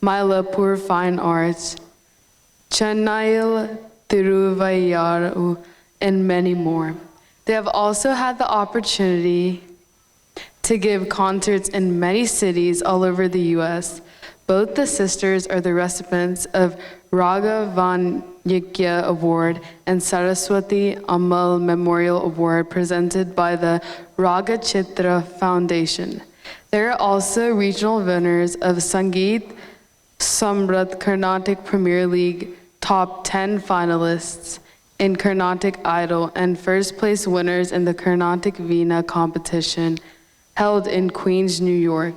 Mylapore Fine Arts, Chennai, Thiruvayaru, and many more. They have also had the opportunity to give concerts in many cities all over the U.S. Both the sisters are the recipients of Raga Vanyikya Award and Saraswati Amal Memorial Award presented by the Raga Chitra Foundation. They are also regional winners of Sangeet Samrat Carnatic Premier League top 10 finalists in Carnatic Idol and first place winners in the Carnatic Veena competition held in Queens, New York.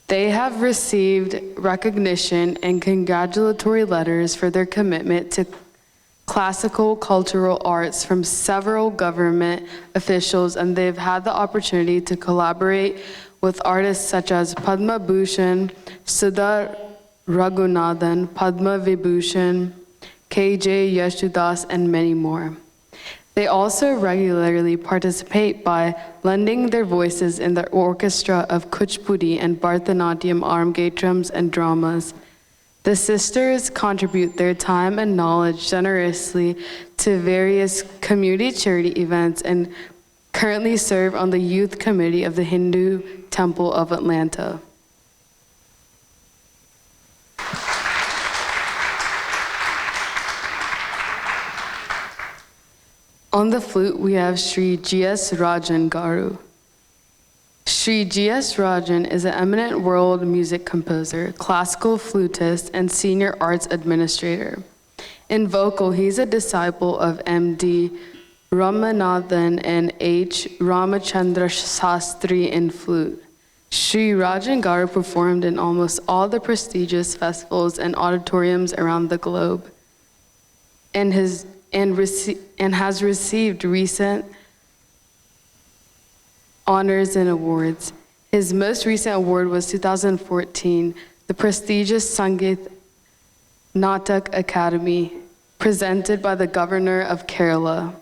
They have received recognition and congratulatory letters for their commitment to classical cultural arts from several government officials, and they've had the opportunity to collaborate with artists such as Padma Bhushan, Sudha Raghunathan, Padma Vibhushan, KJ Yeshudas, and many more. They also regularly participate by lending their voices in the orchestra of Kuchipudi and Bharatanatyam Arangetrams and dramas. The sisters contribute their time and knowledge generously to various community charity events and currently serve on the youth committee of the Hindu Temple of Atlanta. On the flute, we have Sri G.S. Rajan Garu. Sri G.S. Rajan is an eminent world music composer, classical flutist, and senior arts administrator. In vocal, he's a disciple of M.D. Ramanathan and H. Ramachandra Sastri in flute. Sri Rajan Garu performed in almost all the prestigious festivals and auditoriums around the globe, and has received recent honors and awards. His most recent award was 2014, the prestigious Sangeet Natak Academy, presented by the Governor of Kerala.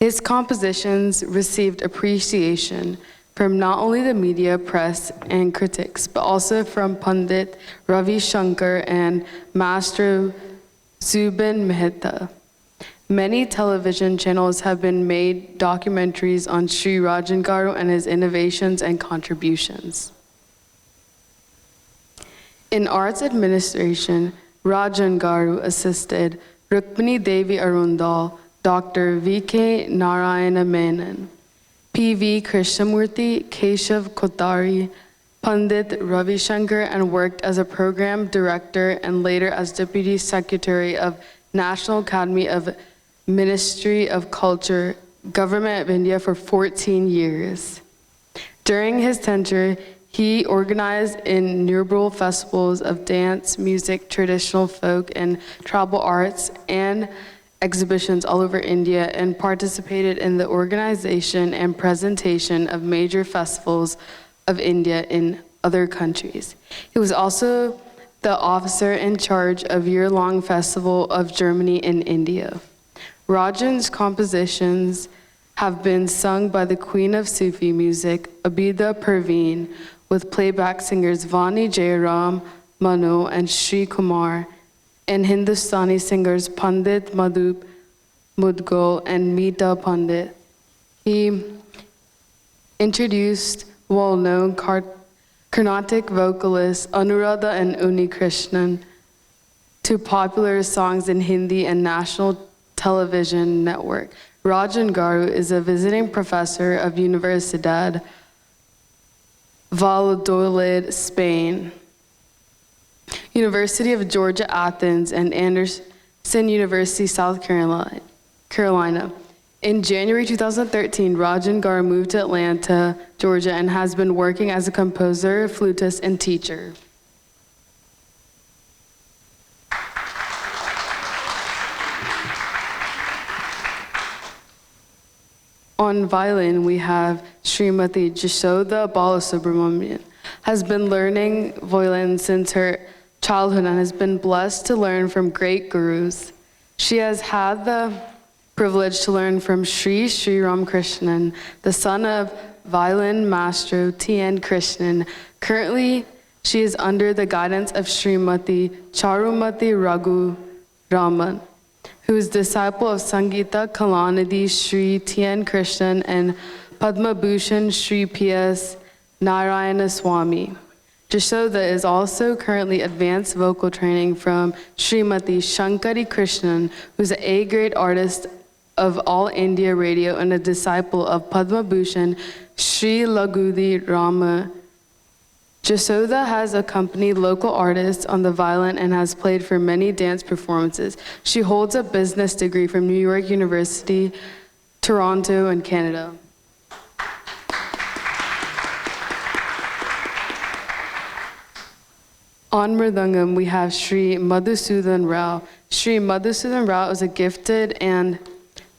His compositions received appreciation from not only the media, press, and critics, but also from Pandit Ravi Shankar and Master Zubin Mehta. Many television channels have been made documentaries on Sri Rajan Garu and his innovations and contributions. In arts administration, Rajan Garu assisted Rukmini Devi Arundal, Dr. V.K. Narayana Menon, P.V. Krishnamurthy, Keshav Kotari, Pandit Ravi Shankar, and worked as a program director and later as Deputy Secretary of National Academy of Ministry of Culture, Government of India for 14 years. During his tenure, he organized innumerable festivals of dance, music, traditional folk, and tribal arts, and exhibitions all over India, and participated in the organization and presentation of major festivals of India in other countries. He was also the officer in charge of year-long Festival of Germany in India. Rajan's compositions have been sung by the Queen of Sufi music, Abida Perveen, with playback singers Vani Jairam, Manu, and Sri Kumar, and Hindustani singers Pandit Madhub Mudgal and Meeta Pandit. He introduced well-known Carnatic vocalists Anuradha and Uni Krishnan to popular songs in Hindi and national television network. Rajan Garu is a visiting professor of Universidad Valladolid, Spain, University of Georgia, Athens, and Anderson University, South Carolina. In January 2013, Rajan Garu moved to Atlanta, Georgia, and has been working as a composer, flutist, and teacher. On violin, we have Srimati Jashoda Balasubramanian, has been learning violin since her childhood and has been blessed to learn from great gurus. She has had the privilege to learn from Sri Ramakrishnan, the son of violin maestro T.N. Krishnan. Currently, she is under the guidance of Srimati Charumati Raghu Raman, who is disciple of Sangeeta Kalanidhi Sri T.N. Krishnan and Padma Bhushan Sri P.S. Narayana Swami. Jashoda is also currently advanced vocal training from Srimati Shankari Krishnan, who's an A-grade artist of All India Radio and a disciple of Padma Bhushan Sri Lagudi Rama. Jashoda has accompanied local artists on the violin and has played for many dance performances. She holds a business degree from New York University, Toronto, and Canada. On Mridangam, we have Sri Madhusudan Rao. Sri Madhusudan Rao is a gifted and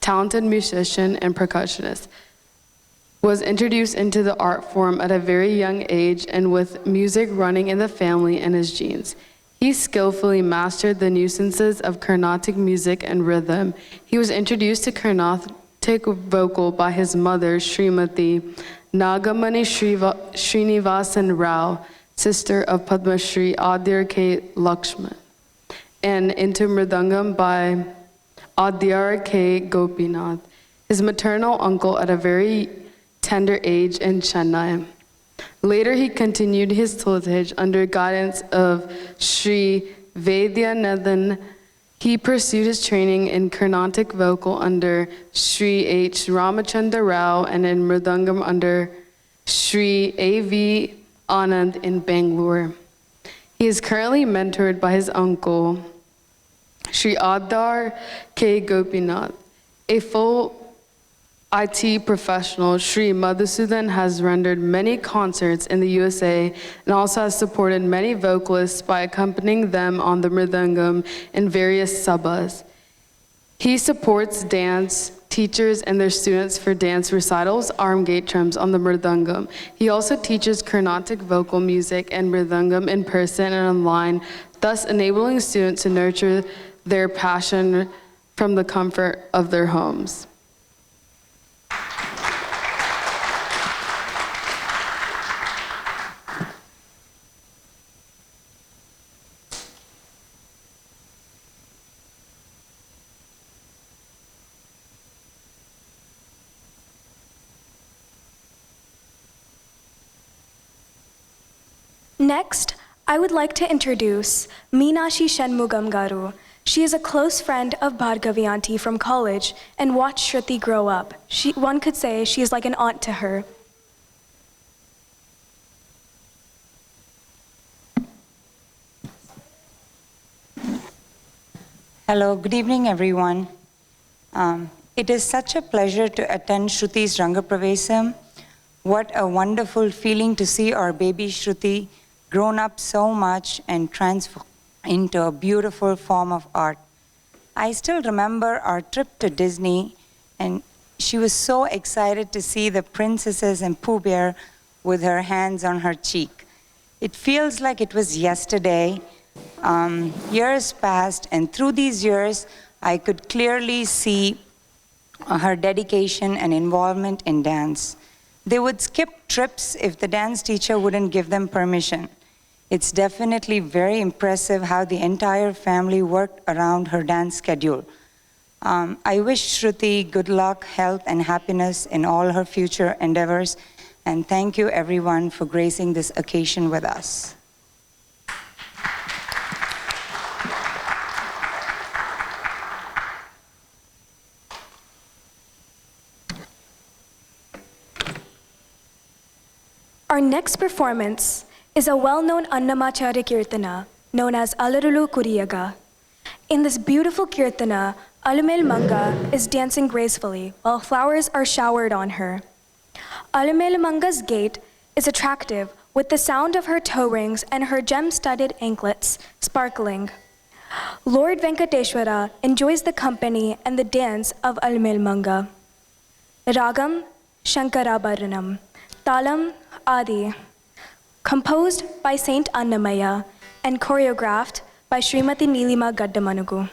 talented musician and percussionist. Was introduced into the art form at a very young age and with music running in the family and his genes. He skillfully mastered the nuances of Carnatic music and rhythm. He was introduced to Carnatic vocal by his mother, Srimati Nagamani Srinivasan Rao, sister of Padma Shri Adyar K. Lakshman, and into Mridangam by Adyar K. Gopinath, his maternal uncle at a very tender age in Chennai. Later, he continued his tutelage under guidance of Sri Vaidyanathan. He pursued his training in Carnatic vocal under Sri H. Ramachandra Rao and in Mridangam under Sri A.V. Anand in Bangalore. He is currently mentored by his uncle, Sri Adar K. Gopinath. A full IT professional, Sri Madhusudan has rendered many concerts in the USA and also has supported many vocalists by accompanying them on the mridangam in various sabhas. He supports dance teachers and their students for dance recitals, arm gate trums on the mridangam. He also teaches Carnatic vocal music and mridangam in person and online, thus enabling students to nurture their passion from the comfort of their homes. Next, I would like to introduce Meenashi Shanmugam Garu. She is a close friend of Bhargavi Auntie from college and watched Shruthi grow up. One could say she is like an aunt to her. Hello, good evening, everyone. It is such a pleasure to attend Shruthi's Rangapravesham. What a wonderful feeling to see our baby Shruthi grown up so much and transformed into a beautiful form of art. I still remember our trip to Disney, and she was so excited to see the princesses and Pooh Bear with her hands on her cheek. It feels like it was yesterday. Years passed, and through these years, I could clearly see her dedication and involvement in dance. They would skip trips if the dance teacher wouldn't give them permission. It's definitely very impressive how the entire family worked around her dance schedule. I wish Shruthi good luck, health, and happiness in all her future endeavors, and thank you everyone for gracing this occasion with us. Our next performance is a well-known Annamacharya Kirtana known as Alarulu Kuriyaga. In this beautiful Kirtana, Alumel Manga is dancing gracefully while flowers are showered on her. Alumel Manga's gait is attractive with the sound of her toe rings and her gem-studded anklets sparkling. Lord Venkateshwara enjoys the company and the dance of Alumel Manga. Ragam Shankarabaranam, Talam Adi, composed by Saint Annamaya and choreographed by Srimati Nilima Gaddamanugu.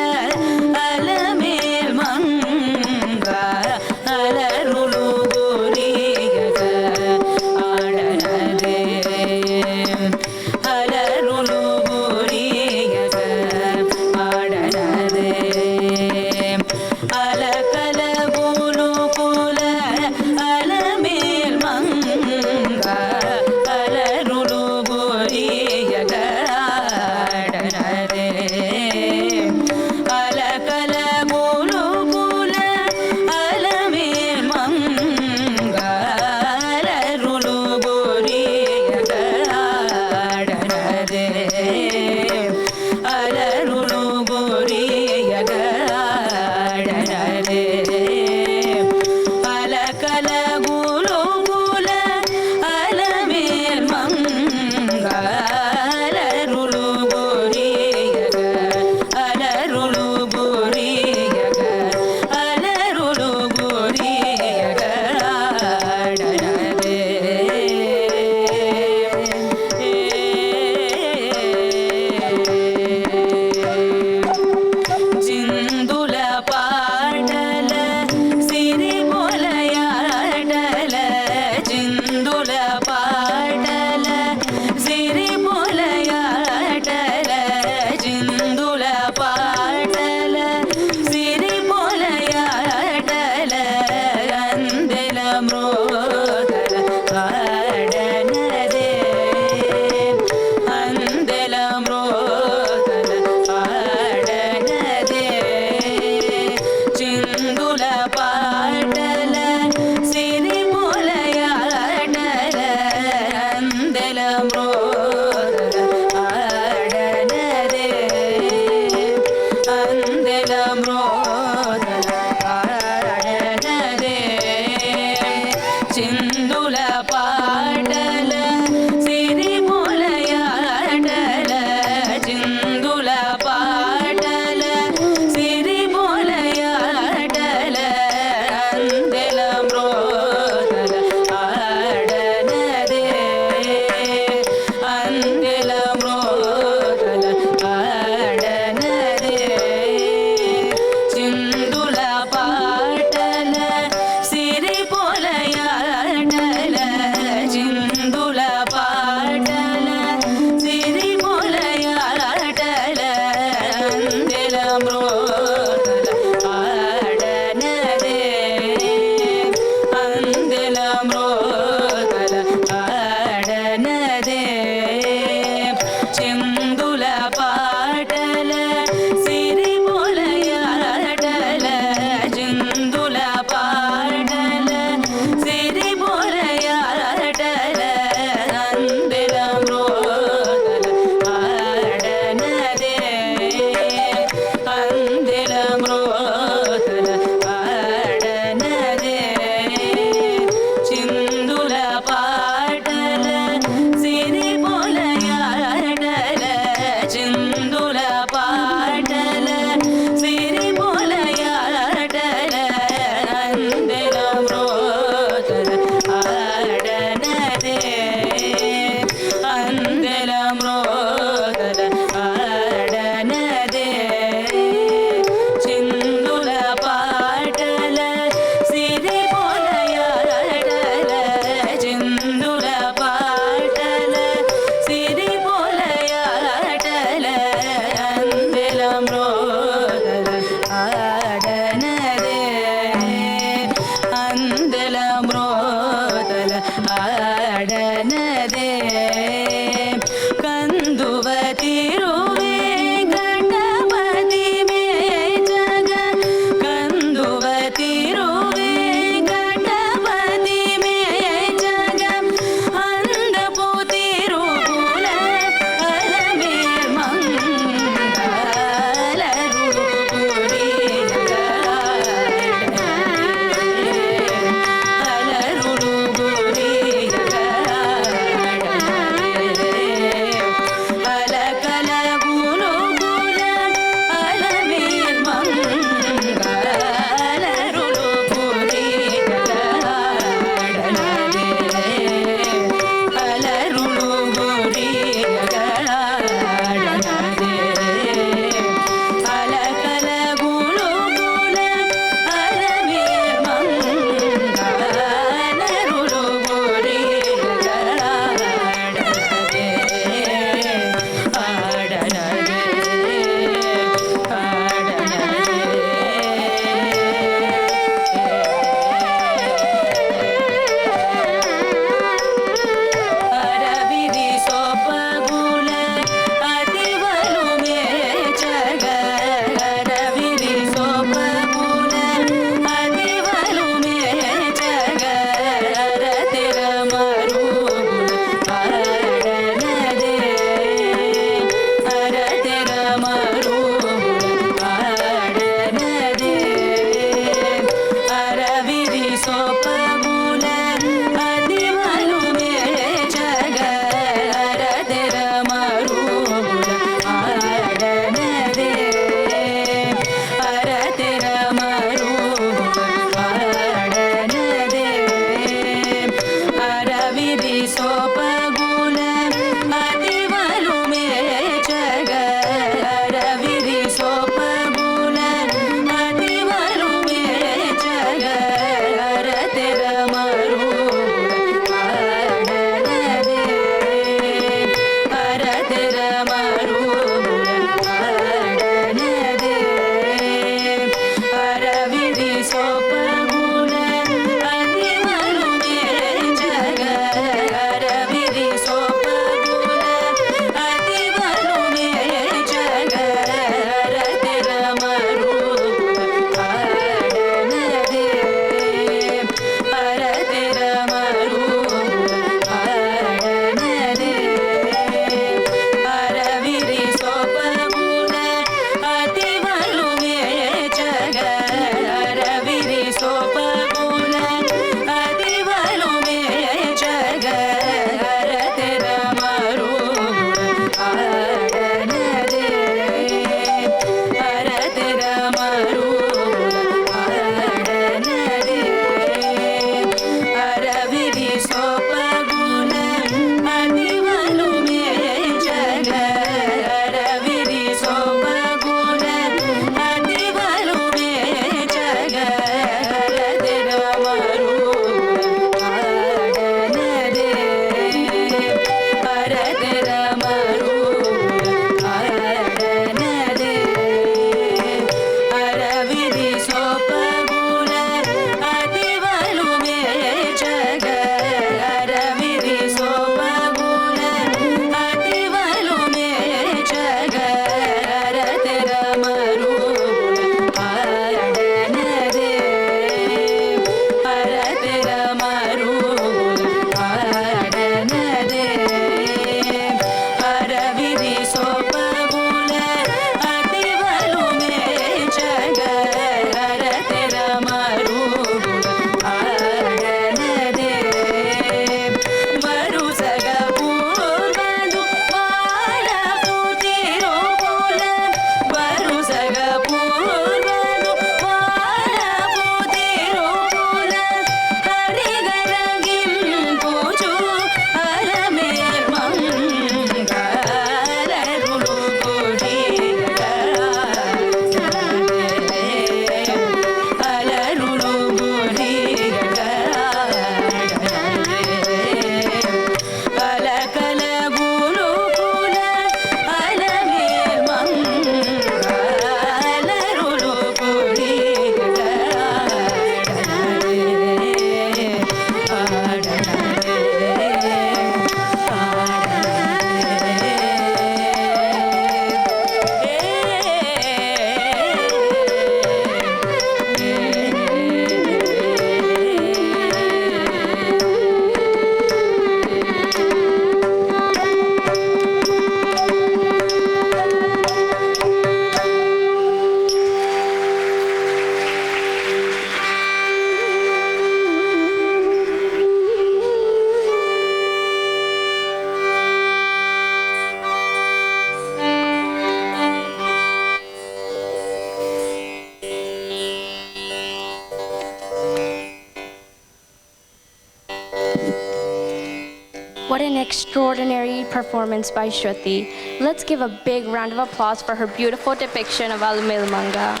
What an extraordinary performance by Shruthi. Let's give a big round of applause for her beautiful depiction of Alumilmanga.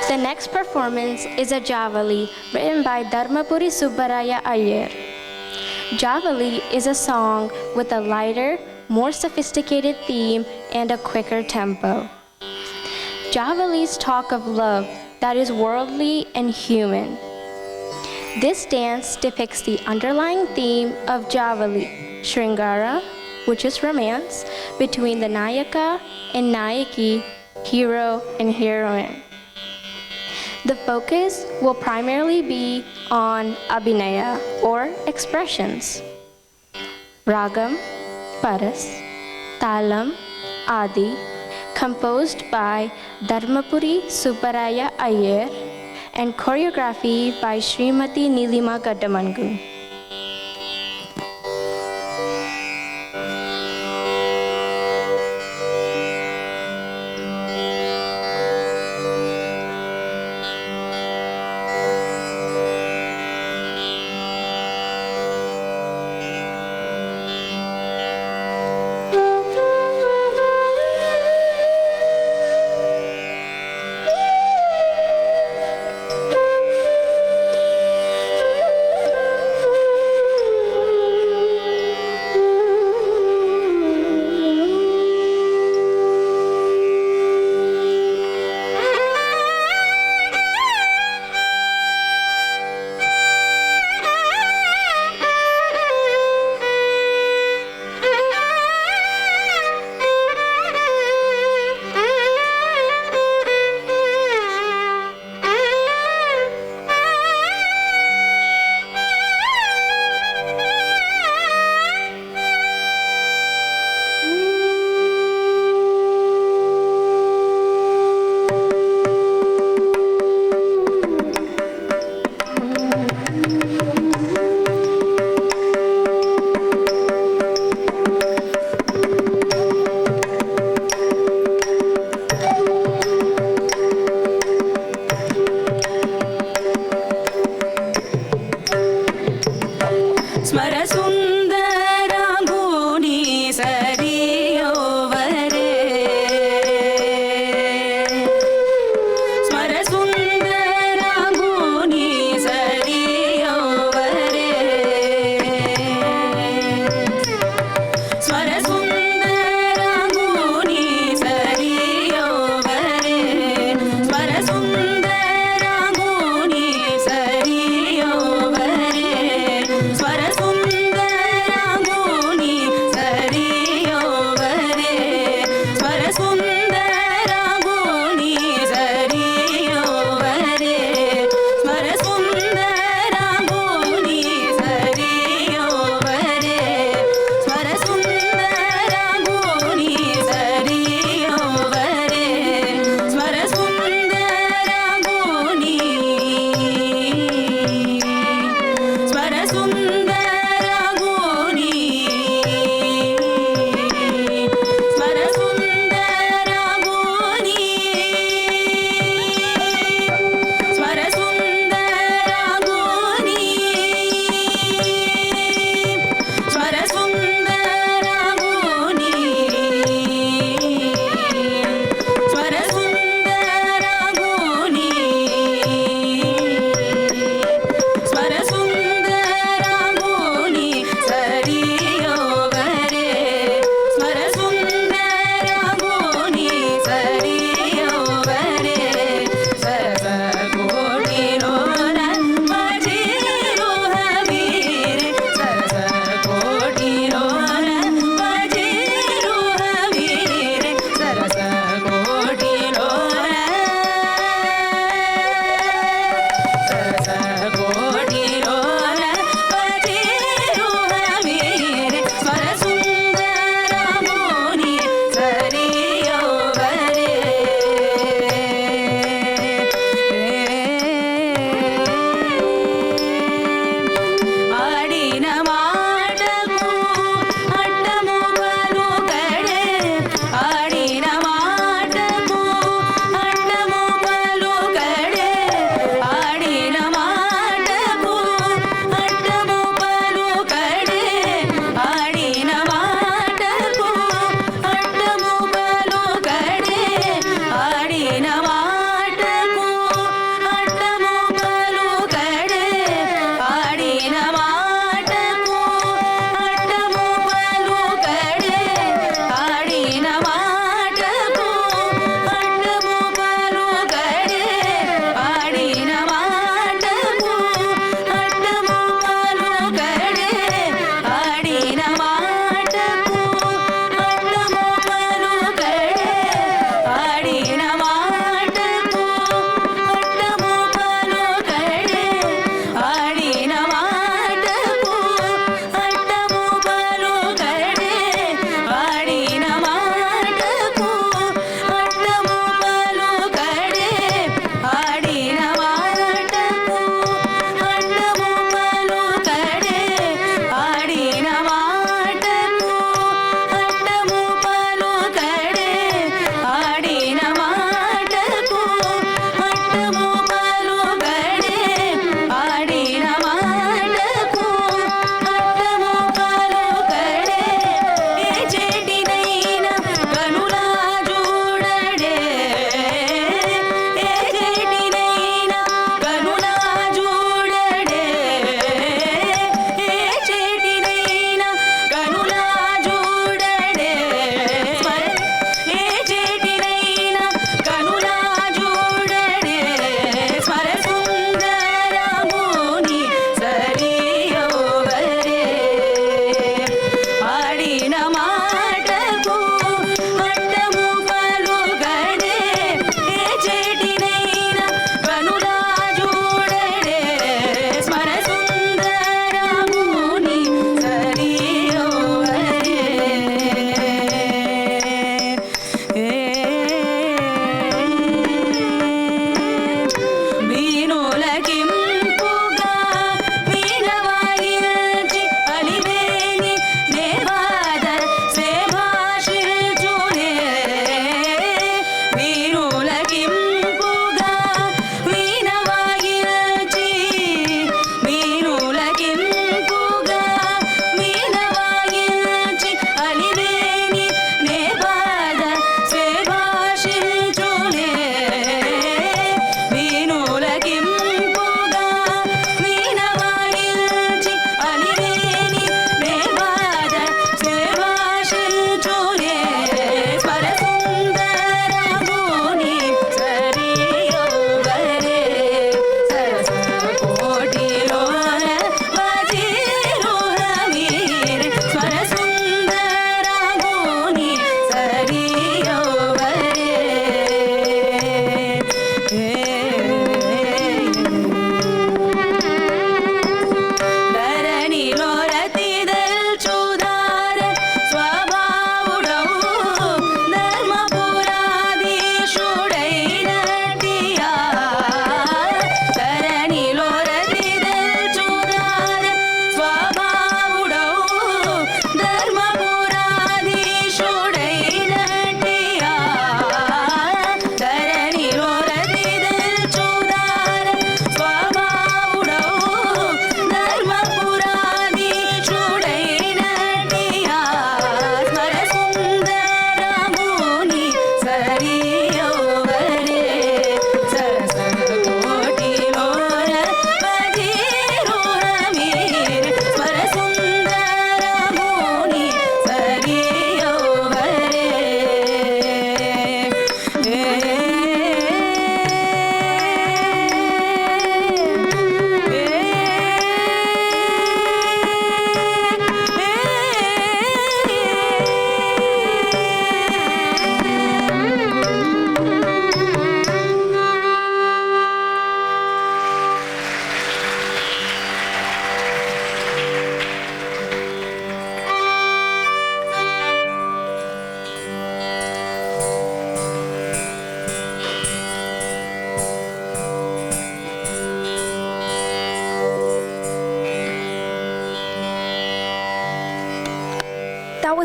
The next performance is a Javali written by Dharmapuri Subbaraya Iyer. Javali is a song with a lighter, more sophisticated theme and a quicker tempo. Javalis talk of love that is worldly and human. This dance depicts the underlying theme of Javali, Shringara, which is romance, between the Nayaka and Nayaki, hero and heroine. The focus will primarily be on abhinaya, or expressions. Ragam, Paras, Talam, Adi, composed by Dharmapuri Subbaraya Iyer, and choreography by Srimati Nilima Gaddamangu.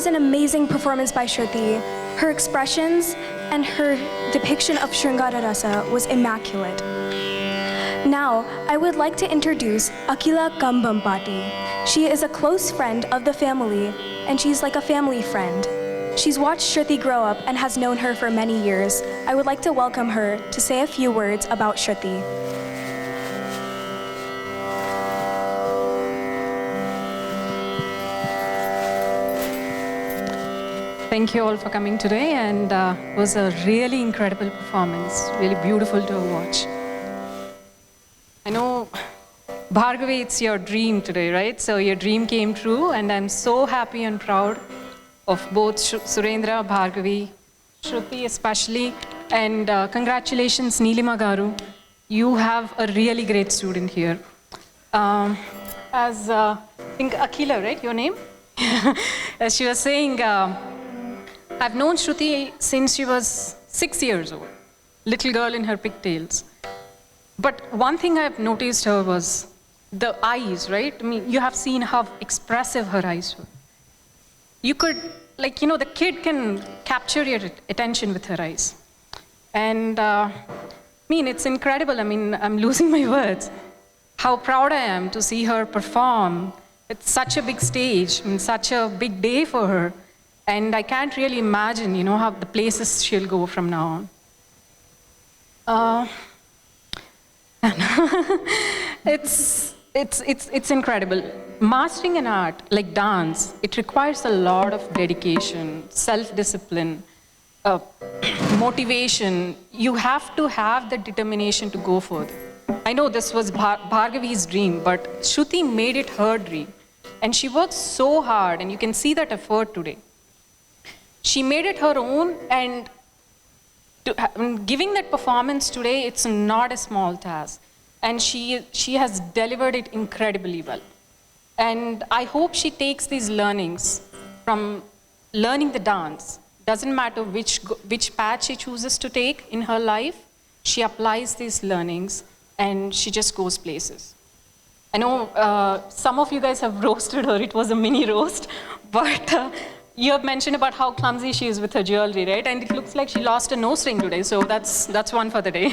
was an amazing performance by Shruthi. Her expressions and her depiction of Shringara Rasa was immaculate. Now, I would like to introduce Akila Kambampati. She is a close friend of the family, and she's like a family friend. She's watched Shruthi grow up and has known her for many years. I would like to welcome her to say a few words about Shruthi. Thank you all for coming today, and it was a really incredible performance, really beautiful to watch. I know, Bhargavi, it's your dream today, right? So your dream came true, and I'm so happy and proud of both Surendra, Bhargavi, Shruthi especially, and congratulations, Neelima Garu. You have a really great student here. As I think Akila, right, your name? As she was saying, I've known Shruthi since she was 6 years old, little girl in her pigtails. But one thing I've noticed her was the eyes, right? I mean, you have seen how expressive her eyes were. You could, like, you know, the kid can capture your attention with her eyes. And I mean, it's incredible. I mean, I'm losing my words. How proud I am to see her perform. It's such a big stage and such a big day for her. And I can't really imagine, you know, how the places she'll go from now on. It's incredible. Mastering an art like dance, it requires a lot of dedication, self-discipline, motivation. You have to have the determination to go further. I know this was Bhargavi's dream, but Shruthi made it her dream. And she worked so hard, and you can see that effort today. She made it her own, and giving that performance today, it's not a small task. And she has delivered it incredibly well. And I hope she takes these learnings from learning the dance. Doesn't matter which path she chooses to take in her life, she applies these learnings and she just goes places. I know some of you guys have roasted her, it was a mini roast, but you have mentioned about how clumsy she is with her jewelry, right? And it looks like she lost a nose ring today, so that's one for the day.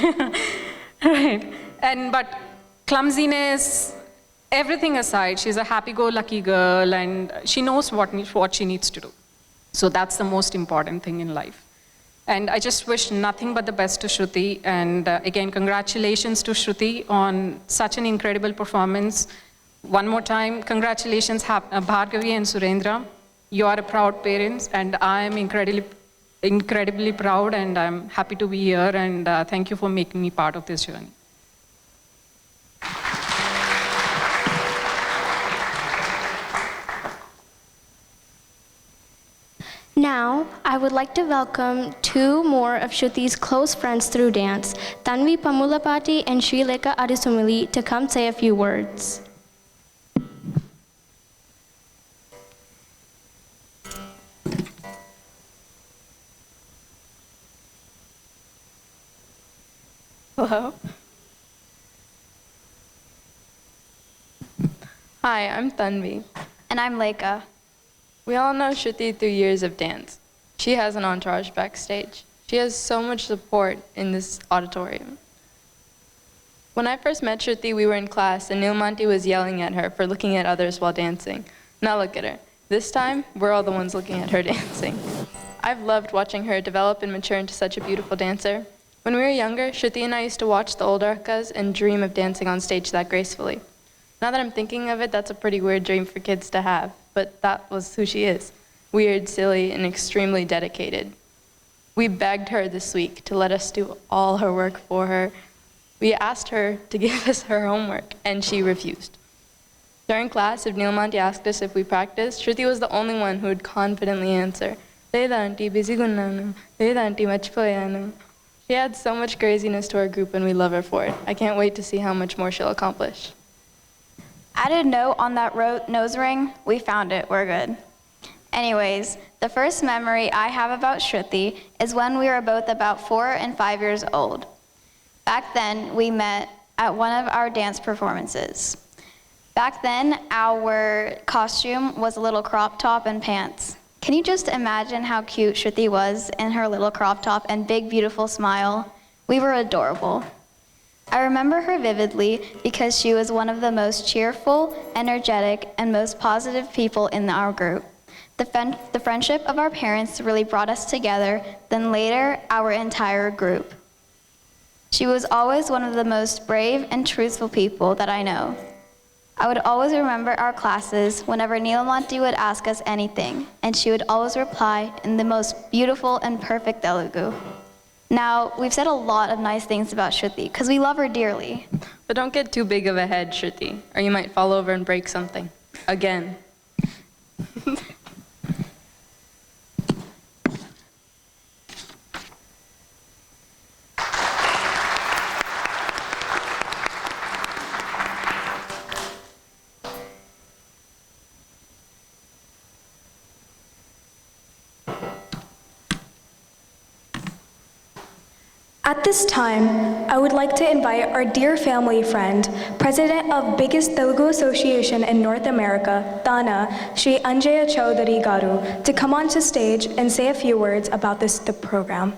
Right? But clumsiness, everything aside, she's a happy-go-lucky girl, and she knows what she needs to do. So that's the most important thing in life. And I just wish nothing but the best to Shruthi. And again, congratulations to Shruthi on such an incredible performance. One more time, congratulations, Bhargavi and Surendra. You are a proud parents, and I am incredibly proud, and I'm happy to be here, and thank you for making me part of this journey. Now, I would like to welcome two more of Shruthi's close friends through dance, Tanvi Pamulapati and Srileka Adisumili, to come say a few words. Hello. Hi, I'm Tanvi. And I'm Leica. We all know Shruthi through years of dance. She has an entourage backstage. She has so much support in this auditorium. When I first met Shruthi, we were in class and Neelmanti was yelling at her for looking at others while dancing. Now look at her. This time, we're all the ones looking at her dancing. I've loved watching her develop and mature into such a beautiful dancer. When we were younger, Shruthi and I used to watch the old Arkas and dream of dancing on stage that gracefully. Now that I'm thinking of it, that's a pretty weird dream for kids to have, but that was who she is. Weird, silly, and extremely dedicated. We begged her this week to let us do all her work for her. We asked her to give us her homework, and she refused. During class, if Neelmanti asked us if we practiced, Shruthi was the only one who would confidently answer, "Leda auntie, busy gunnanu. Leda auntie, machipoyanu." She adds so much craziness to our group, and we love her for it. I can't wait to see how much more she'll accomplish. Added note on that nose ring, we found it, we're good. Anyways, the first memory I have about Shruthi is when we were both about 4 and 5 years old. Back then, we met at one of our dance performances. Back then, our costume was a little crop top and pants. Can you just imagine how cute Shruthi was in her little crop top and big, beautiful smile? We were adorable. I remember her vividly because she was one of the most cheerful, energetic, and most positive people in our group. The friendship of our parents really brought us together, then later, our entire group. She was always one of the most brave and truthful people that I know. I would always remember our classes whenever Neelamanti would ask us anything, and she would always reply in the most beautiful and perfect Telugu. Now, we've said a lot of nice things about Shruthi because we love her dearly. But don't get too big of a head, Shruthi, or you might fall over and break something. Again. At this time, I would like to invite our dear family friend, President of biggest Telugu Association in North America, Tana, Shri Anjaya Chowdhury Garu, to come onto stage and say a few words about the program.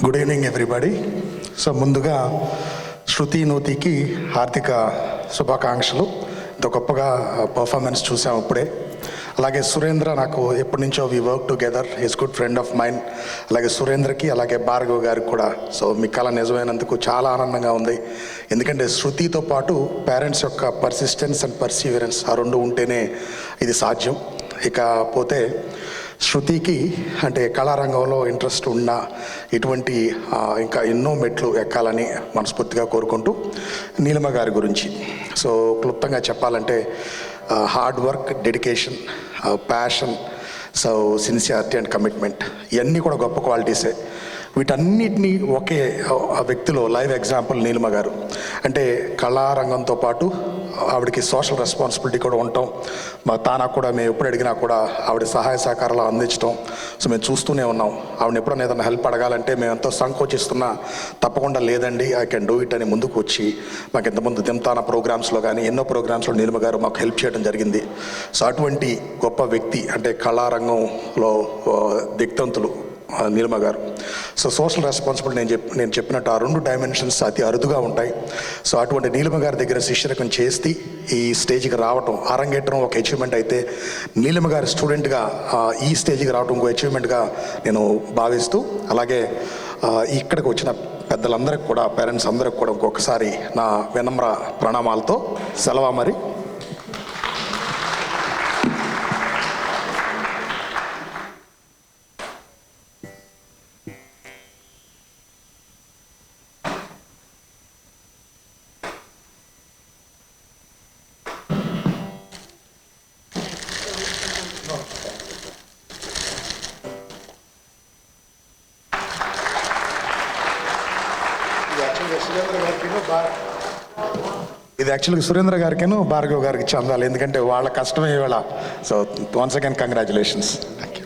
Good evening everybody. So ముందుగా శృతి నూతికి హార్దిక శుభాకాంక్షలు. ఇంత గొప్పగా performance చూసాం ఇప్పుడే. అలాగే సురేంద్ర నాకు ఎప్పటి నుంచో we work together, is good friend of mind. అలాగే సురేంద్రకి అలాగే భార్గవ్ గారికి కూడా. సో మీ కళ నిజమైనందుకు చాలా ఆనందంగా ఉంది. ఎందుకంటే శృతితో పాటు పేరెంట్స్ యొక్క పర్సిస్టెన్స్ అండ్ పర్సీవరెన్స్ ఆ రెండు ఉంటేనే ఇది సాధ్యం. ఇకపోతే శృతికి అంటే కళారంగంలో ఇంట్రెస్ట్ ఉన్న ఇటువంటి ఇంకా ఎన్నో మెట్లు ఎక్కాలని మనస్ఫూర్తిగా కోరుకుంటూ నీలిమ గారి గురించి సో క్లుప్తంగా చెప్పాలంటే hard work, dedication, passion, so sincerity and commitment ఇవన్నీ కూడా గొప్ప క్వాలిటీసే. వీటన్నిటినీ ఒకే వ్యక్తిలో లైవ్ ఎగ్జాంపుల్ నీలిమ గారు. అంటే కళారంగంతో పాటు ఆవిడకి సోషల్ రెస్పాన్సిబిలిటీ కూడా ఉండటం, తానా కూడా మేము ఎప్పుడు అడిగినా కూడా ఆవిడ సహాయ సహకారాలు అందించడం. సో మేము చూస్తూనే ఉన్నాం. ఆవిడని ఎప్పుడైనా ఏదైనా హెల్ప్ అడగాలంటే మేము ఎంతో సంకోచిస్తున్నా తప్పకుండా లేదండి ఐ కెన్ డూ ఇట్ అని ముందుకు వచ్చి మాకు ఇంతకుముందు దింతానా ప్రోగ్రామ్స్లో కానీ ఎన్నో ప్రోగ్రామ్స్లో నీలిమ గారు మాకు హెల్ప్ చేయడం జరిగింది. సో అటువంటి గొప్ప వ్యక్తి అంటే కళారంగంలో దిగ్ధంతులు నీలిమ గారు. సో సోషల్ రెస్పాన్సిబిలిటీ నేను చెప్పినట్టు ఆ రెండు డైమెన్షన్స్ అతి అరుదుగా ఉంటాయి. సో అటువంటి నీలిమ గారి దగ్గర శిష్యరకం చేసి ఈ స్టేజ్కి రావటం, అరంగేట్రం ఒక అచీవ్మెంట్ అయితే నీలిమ గారి స్టూడెంట్గా ఈ స్టేజ్కి రావటం ఇంకో అచీవ్మెంట్గా నేను భావిస్తూ, అలాగే ఇక్కడికి వచ్చిన పెద్దలందరికీ కూడా, పేరెంట్స్ అందరికి కూడా ఇంకొకసారి నా వినమ్ర ప్రణామాలతో సెలవు. మరి ఇది యాక్చువల్గా సురేంద్ర గారికేను భార్గవ్ గారికి చెందాలి, ఎందుకంటే వాళ్ళ కష్టమే ఇవాళ. So once again congratulations. Thank you.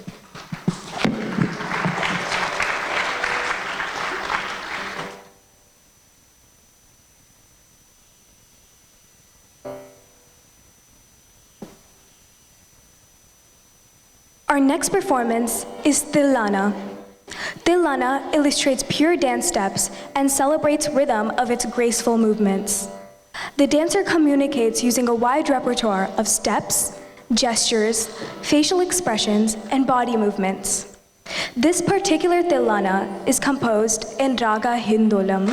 Our next performance is Tilana. Tilana illustrates pure dance steps and celebrates rhythm of its graceful movements. The dancer communicates using a wide repertoire of steps, gestures, facial expressions, and body movements. This particular Tilana is composed in Raga Hindolam,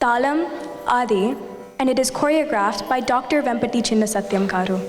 Talam, Adi, and it is choreographed by Dr. Vempati Chinnasatyam Garu.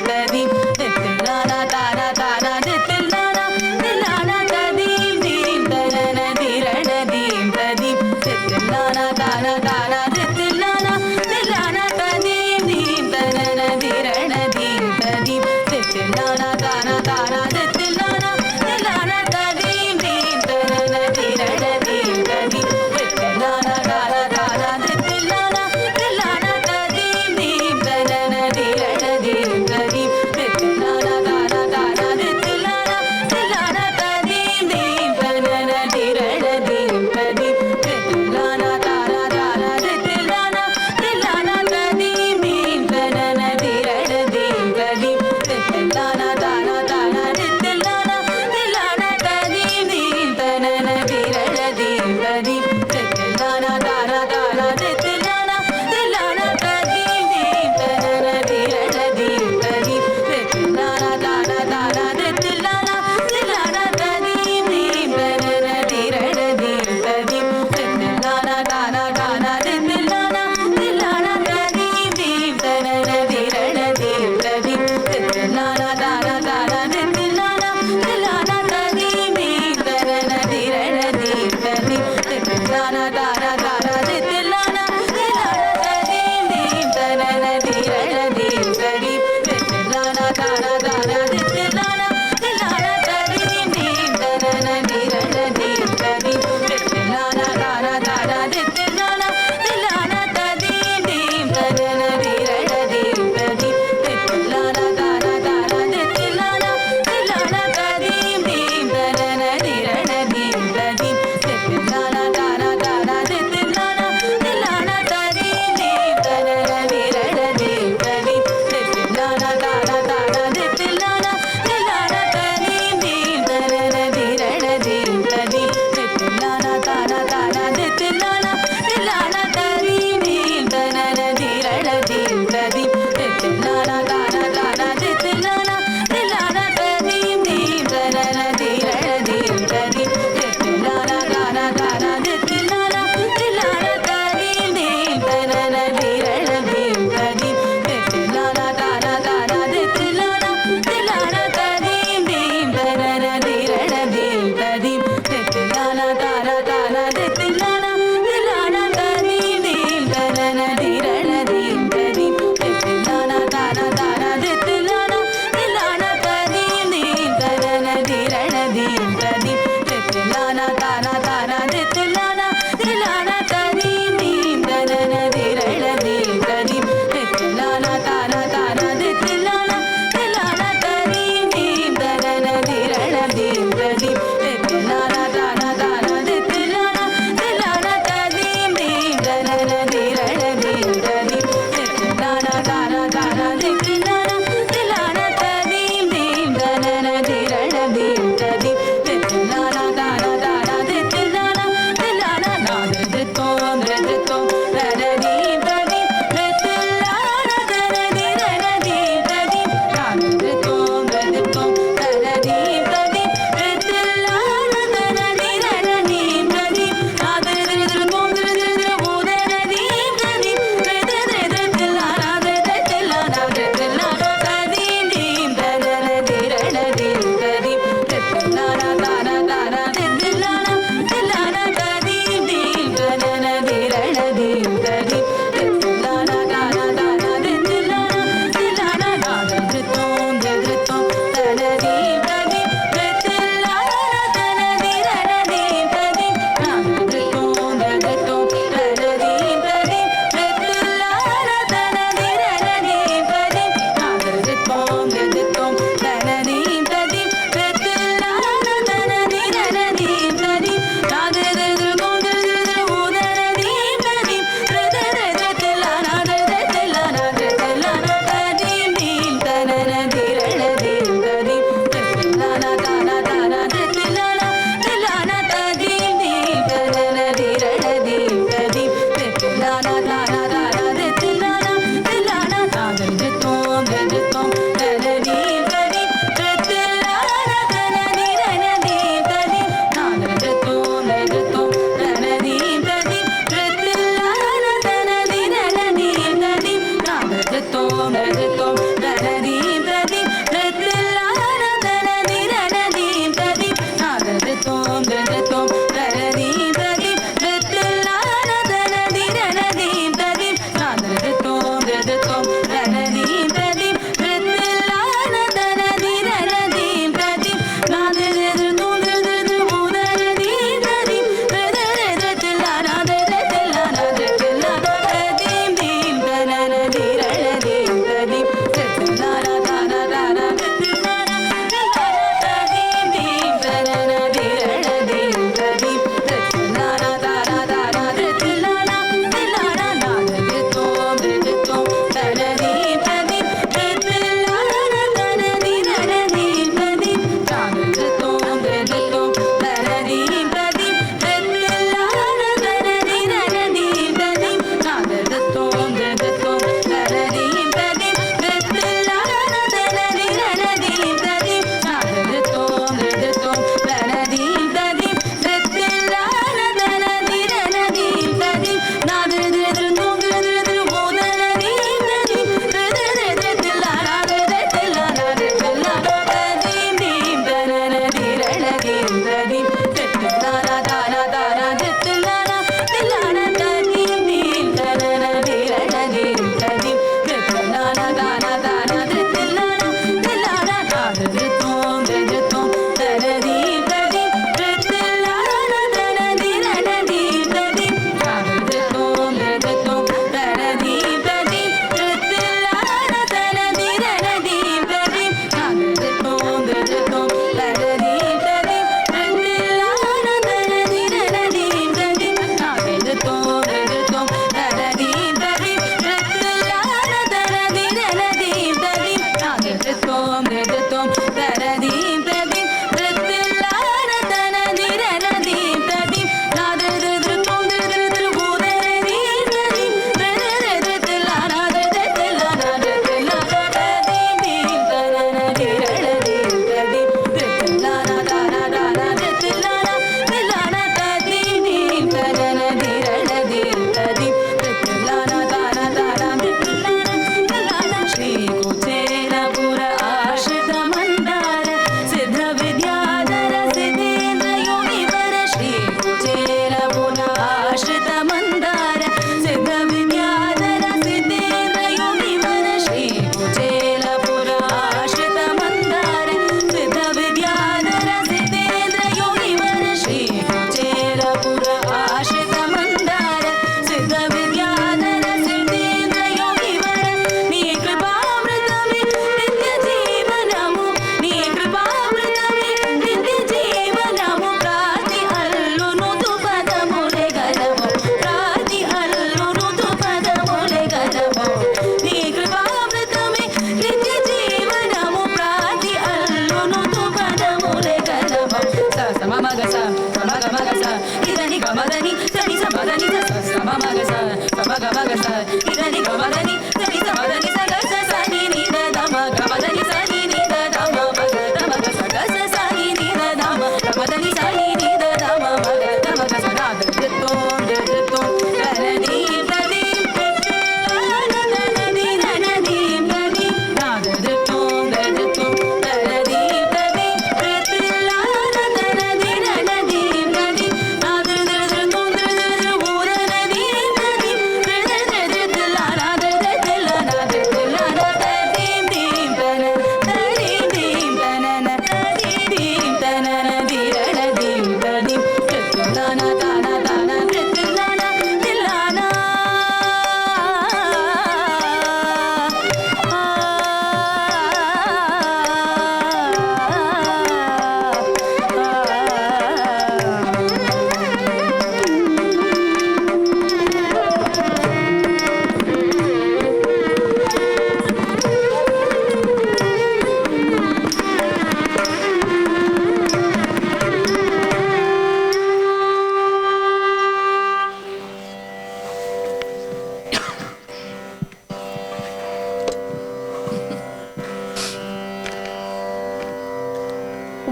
tadim titilana tana tana titilana tilana tadim dim tanana dirana dim tadim titilana tana tana titilana tilana tadim dim tanana dirana dim tadim titilana tana tana titilana tilana tadim dim tanana dirana dim tadim titilana tana tana titilana tilana tadim dim tanana dirana dim tadim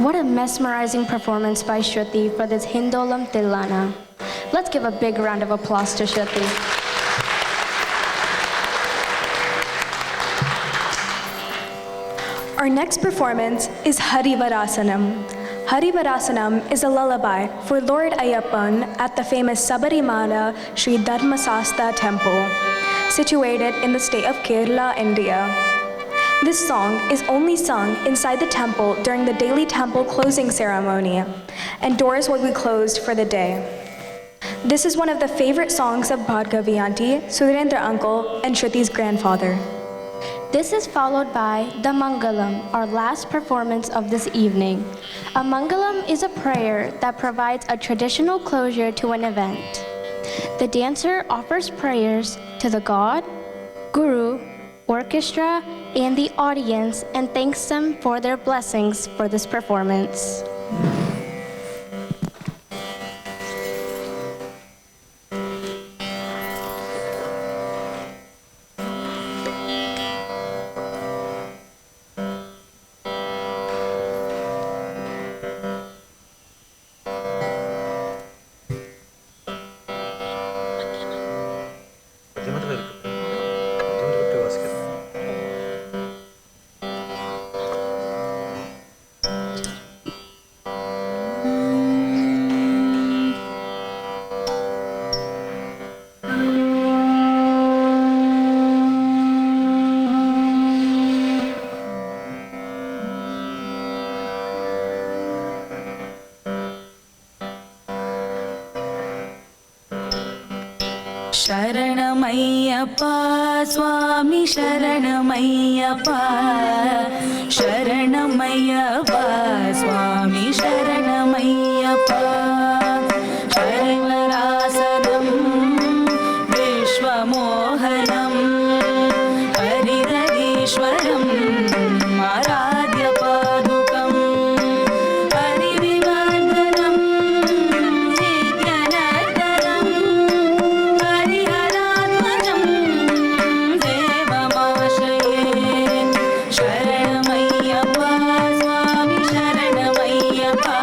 What a mesmerizing performance by Shruthi for this Hindolam Tilana. Let's give a big round of applause to Shruthi. Our next performance is Harivarasanam. Harivarasanam is a lullaby for Lord Ayyappan at the famous Sabarimala Sri Dharmasastha temple, situated in the state of Kerala, India. This song is only sung inside the temple during the daily temple closing ceremony, and doors will be closed for the day. This is one of the favorite songs of Bhargaviyanti, Surendra uncle, and Shruthi's grandfather. This is followed by the Mangalam, our last performance of this evening. A Mangalam is a prayer that provides a traditional closure to an event. The dancer offers prayers to the god, guru, orchestra, and the audience and thanks them for their blessings for this performance. शरणमय्यप्पा स्वामी शरणमय्यप्पा शरणमय्यप्पा स्वामी शरणमय्यप्पा हरिवरासनं विश्वमोहनं हरिहरीश्वरम् आराध्यपादुकम् हरिविवर्धनं नित्यनर्तनं हरिहरात्मजं देवमाश्रये शरणमय्यप्पा स्वामी शरणमय्यप्पा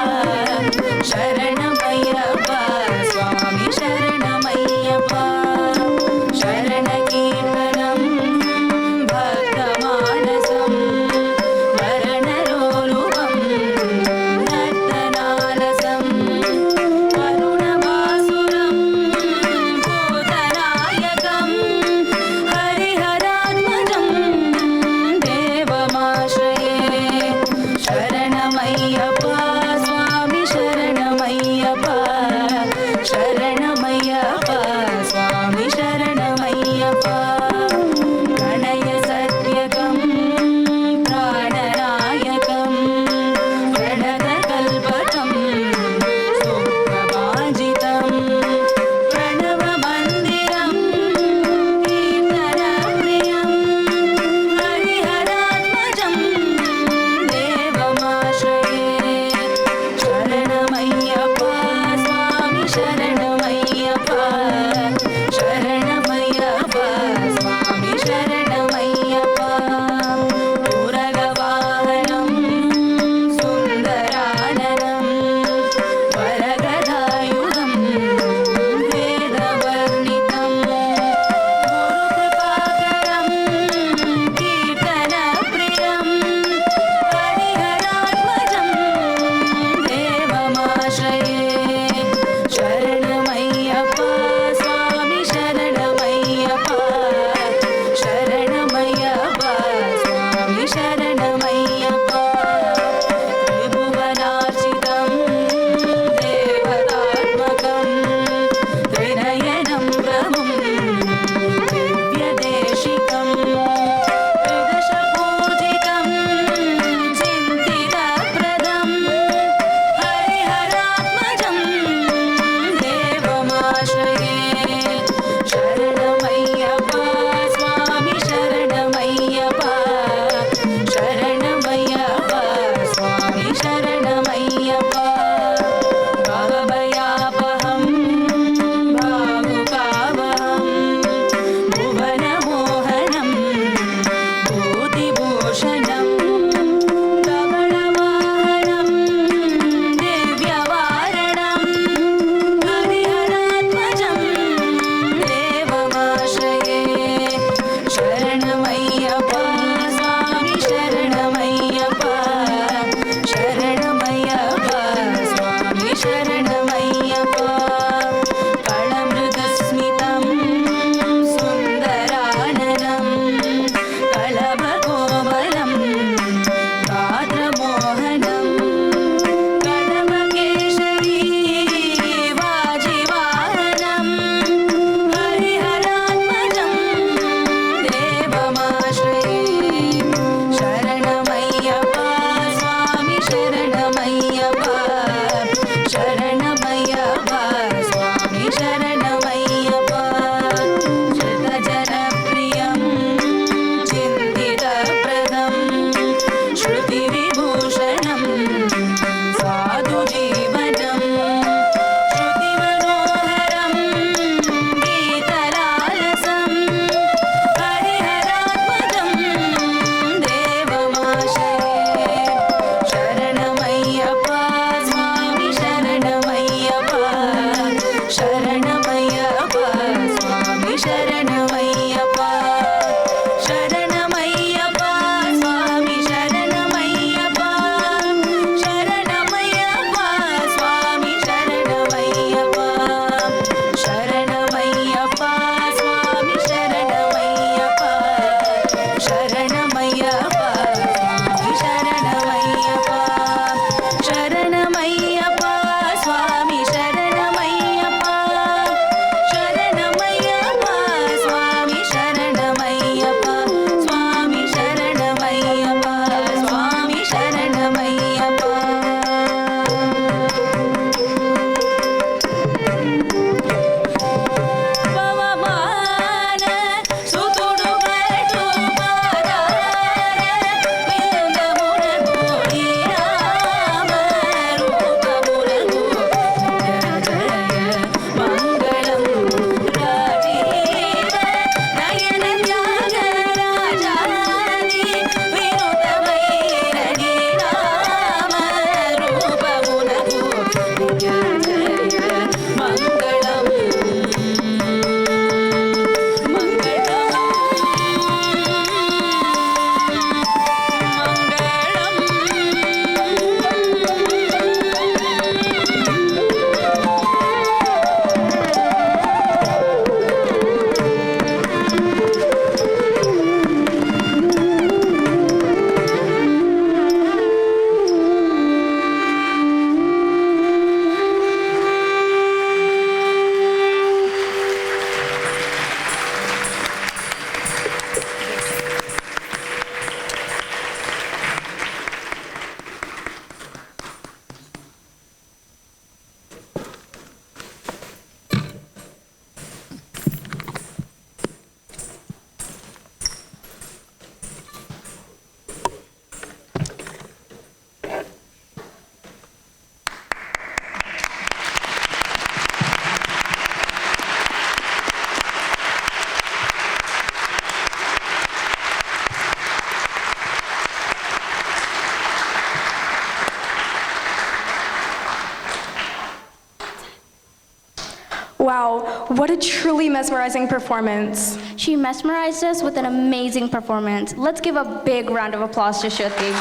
Wow, what a truly mesmerizing performance. She mesmerized us with an amazing performance. Let's give a big round of applause to Shruthi.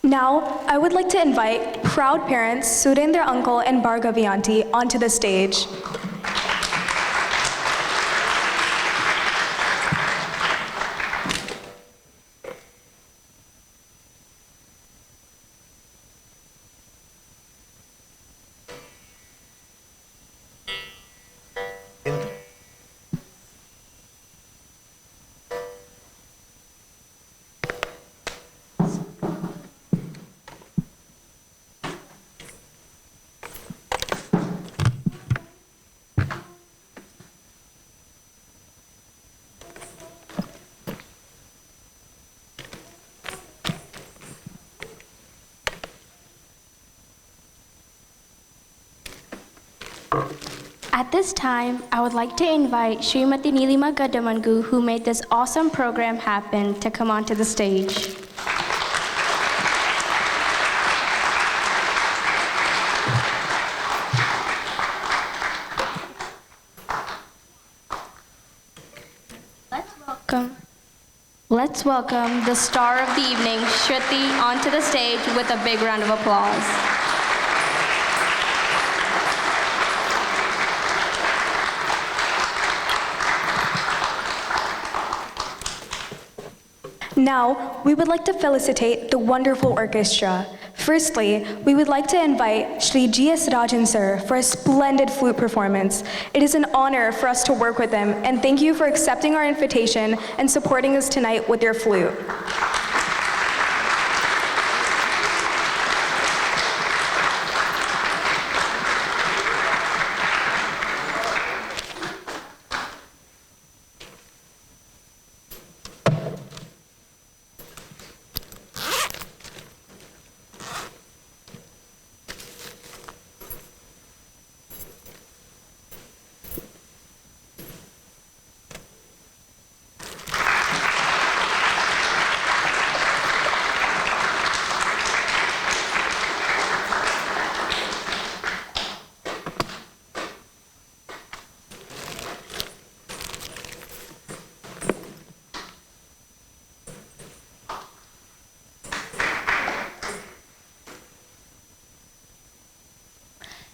Now, I would like to invite proud parents Surendra Uncle and Bhargavi Auntie onto the stage. At this time, I would like to invite Srimati Nilima Gaddamangu, who made this awesome program happen, to come onto the stage. Let's welcome the star of the evening, Shruthi, onto the stage with a big round of applause. Now, we would like to felicitate the wonderful orchestra. Firstly, we would like to invite Shri G.S. Rajan sir for a splendid flute performance. It is an honor for us to work with him, and thank you for accepting our invitation and supporting us tonight with your flute.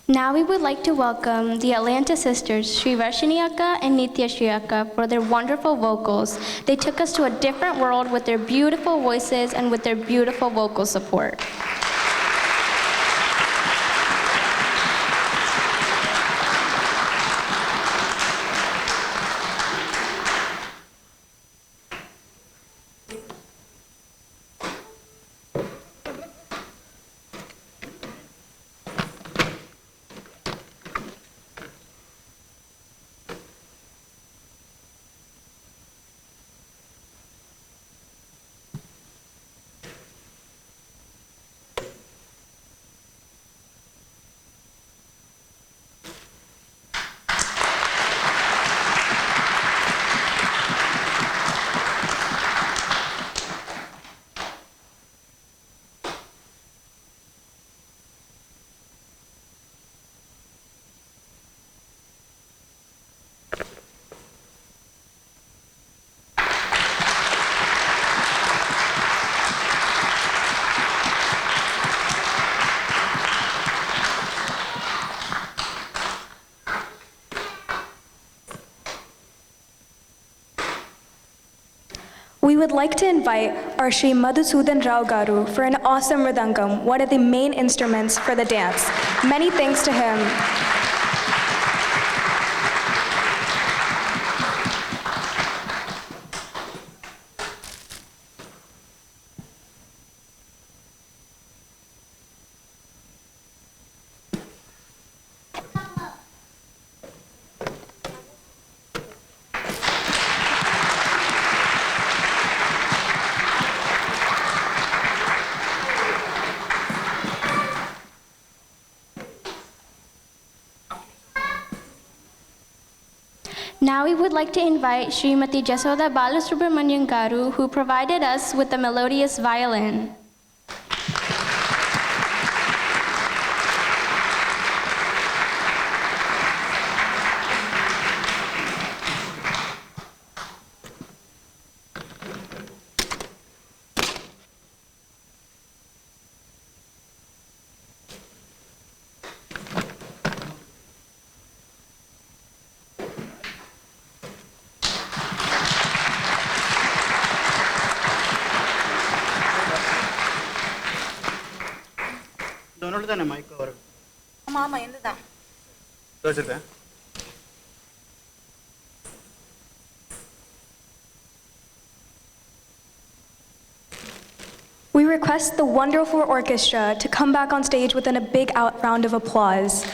Now we would like to welcome the Atlanta sisters, Sri Varshini Akka and Nitya Shri Akka, for their wonderful vocals. They took us to a different world with their beautiful voices and with their beautiful vocal support. We would like to invite our Sri Madhusudan Rao Garu for an awesome mridangam, one of the main instruments for the dance. Many thanks to him. Now we would like to invite Srimati Jasoda Balasubramanian Garu, who provided us with the melodious violin. We request the wonderful orchestra to come back on stage within a big round of applause.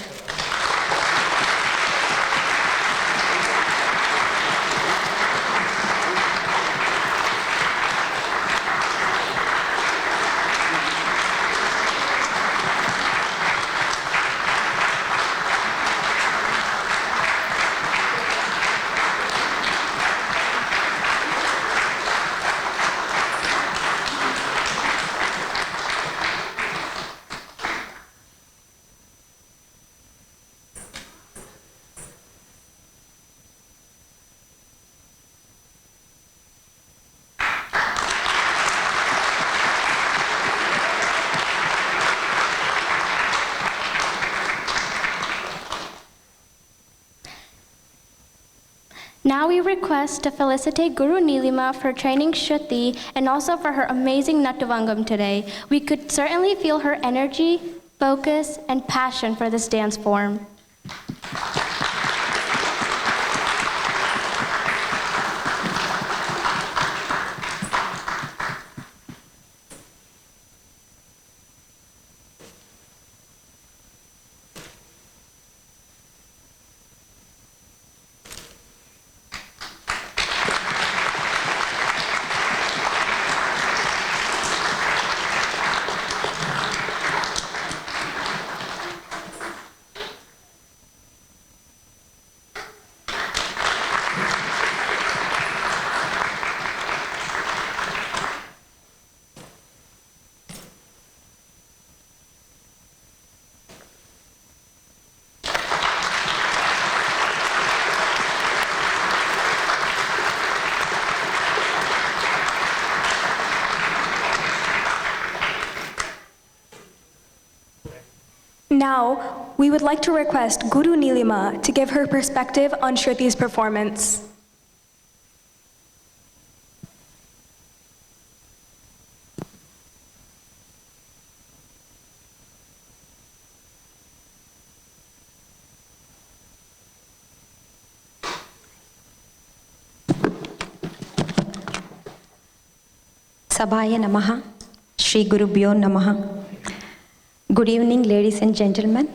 Now we request to felicitate Guru Nilima for training Shruthi and also for her amazing Nattuvangam today. We could certainly feel her energy, focus, and passion for this dance form. Now, we would like to request Guru Nilima to give her perspective on Shruthi's performance. Sabhaya Namaha, Shri Gurubhyo Namaha. Good evening, ladies and gentlemen.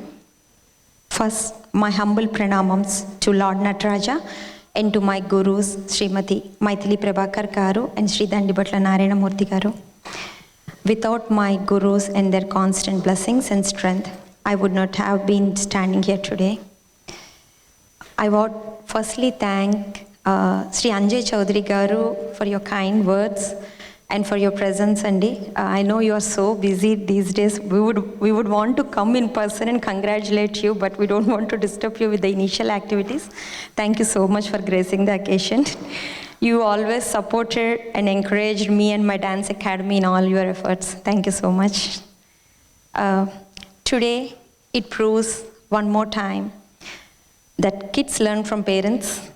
First, my humble pranamams to Lord Nataraja and to my gurus, Srimati Maithili Prabhakar Garu and Sri Dandibatla Narayana Murthy Garu. Without my gurus and their constant blessings and strength, I would not have been standing here today. I would firstly thank Sri Anjay Chaudhary Garu for your kind words and for your presence, Andy. I know you are so busy these days. We would want to come in person and congratulate you, but we don't want to disturb you with the initial activities. Thank you so much for gracing the occasion. You always supported and encouraged me and my dance academy in all your efforts. Thank you so much. Today, it proves one more time that kids learn from parents,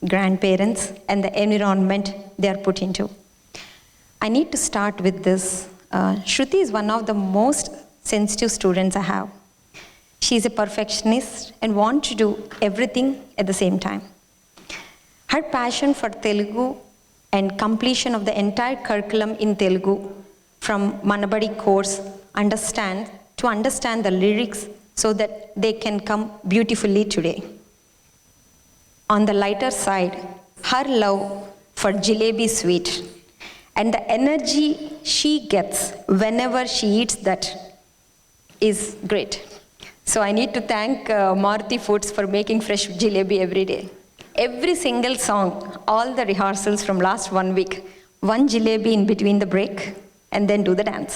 grandparents, and the environment they are put into. I need to start with this. Shruthi is one of the most sensitive students I have. She is a perfectionist and wants to do everything at the same time. Her passion for Telugu and completion of the entire curriculum in Telugu from Manabadi course to understand the lyrics so that they can come beautifully today. On the lighter side, her love for jalebi sweet and the energy she gets whenever she eats that is great. So I need to thank Maruti Foods for making fresh jalebi every day. every single song, all the rehearsals from last 1 week, one jalebi in between the break and then do the dance.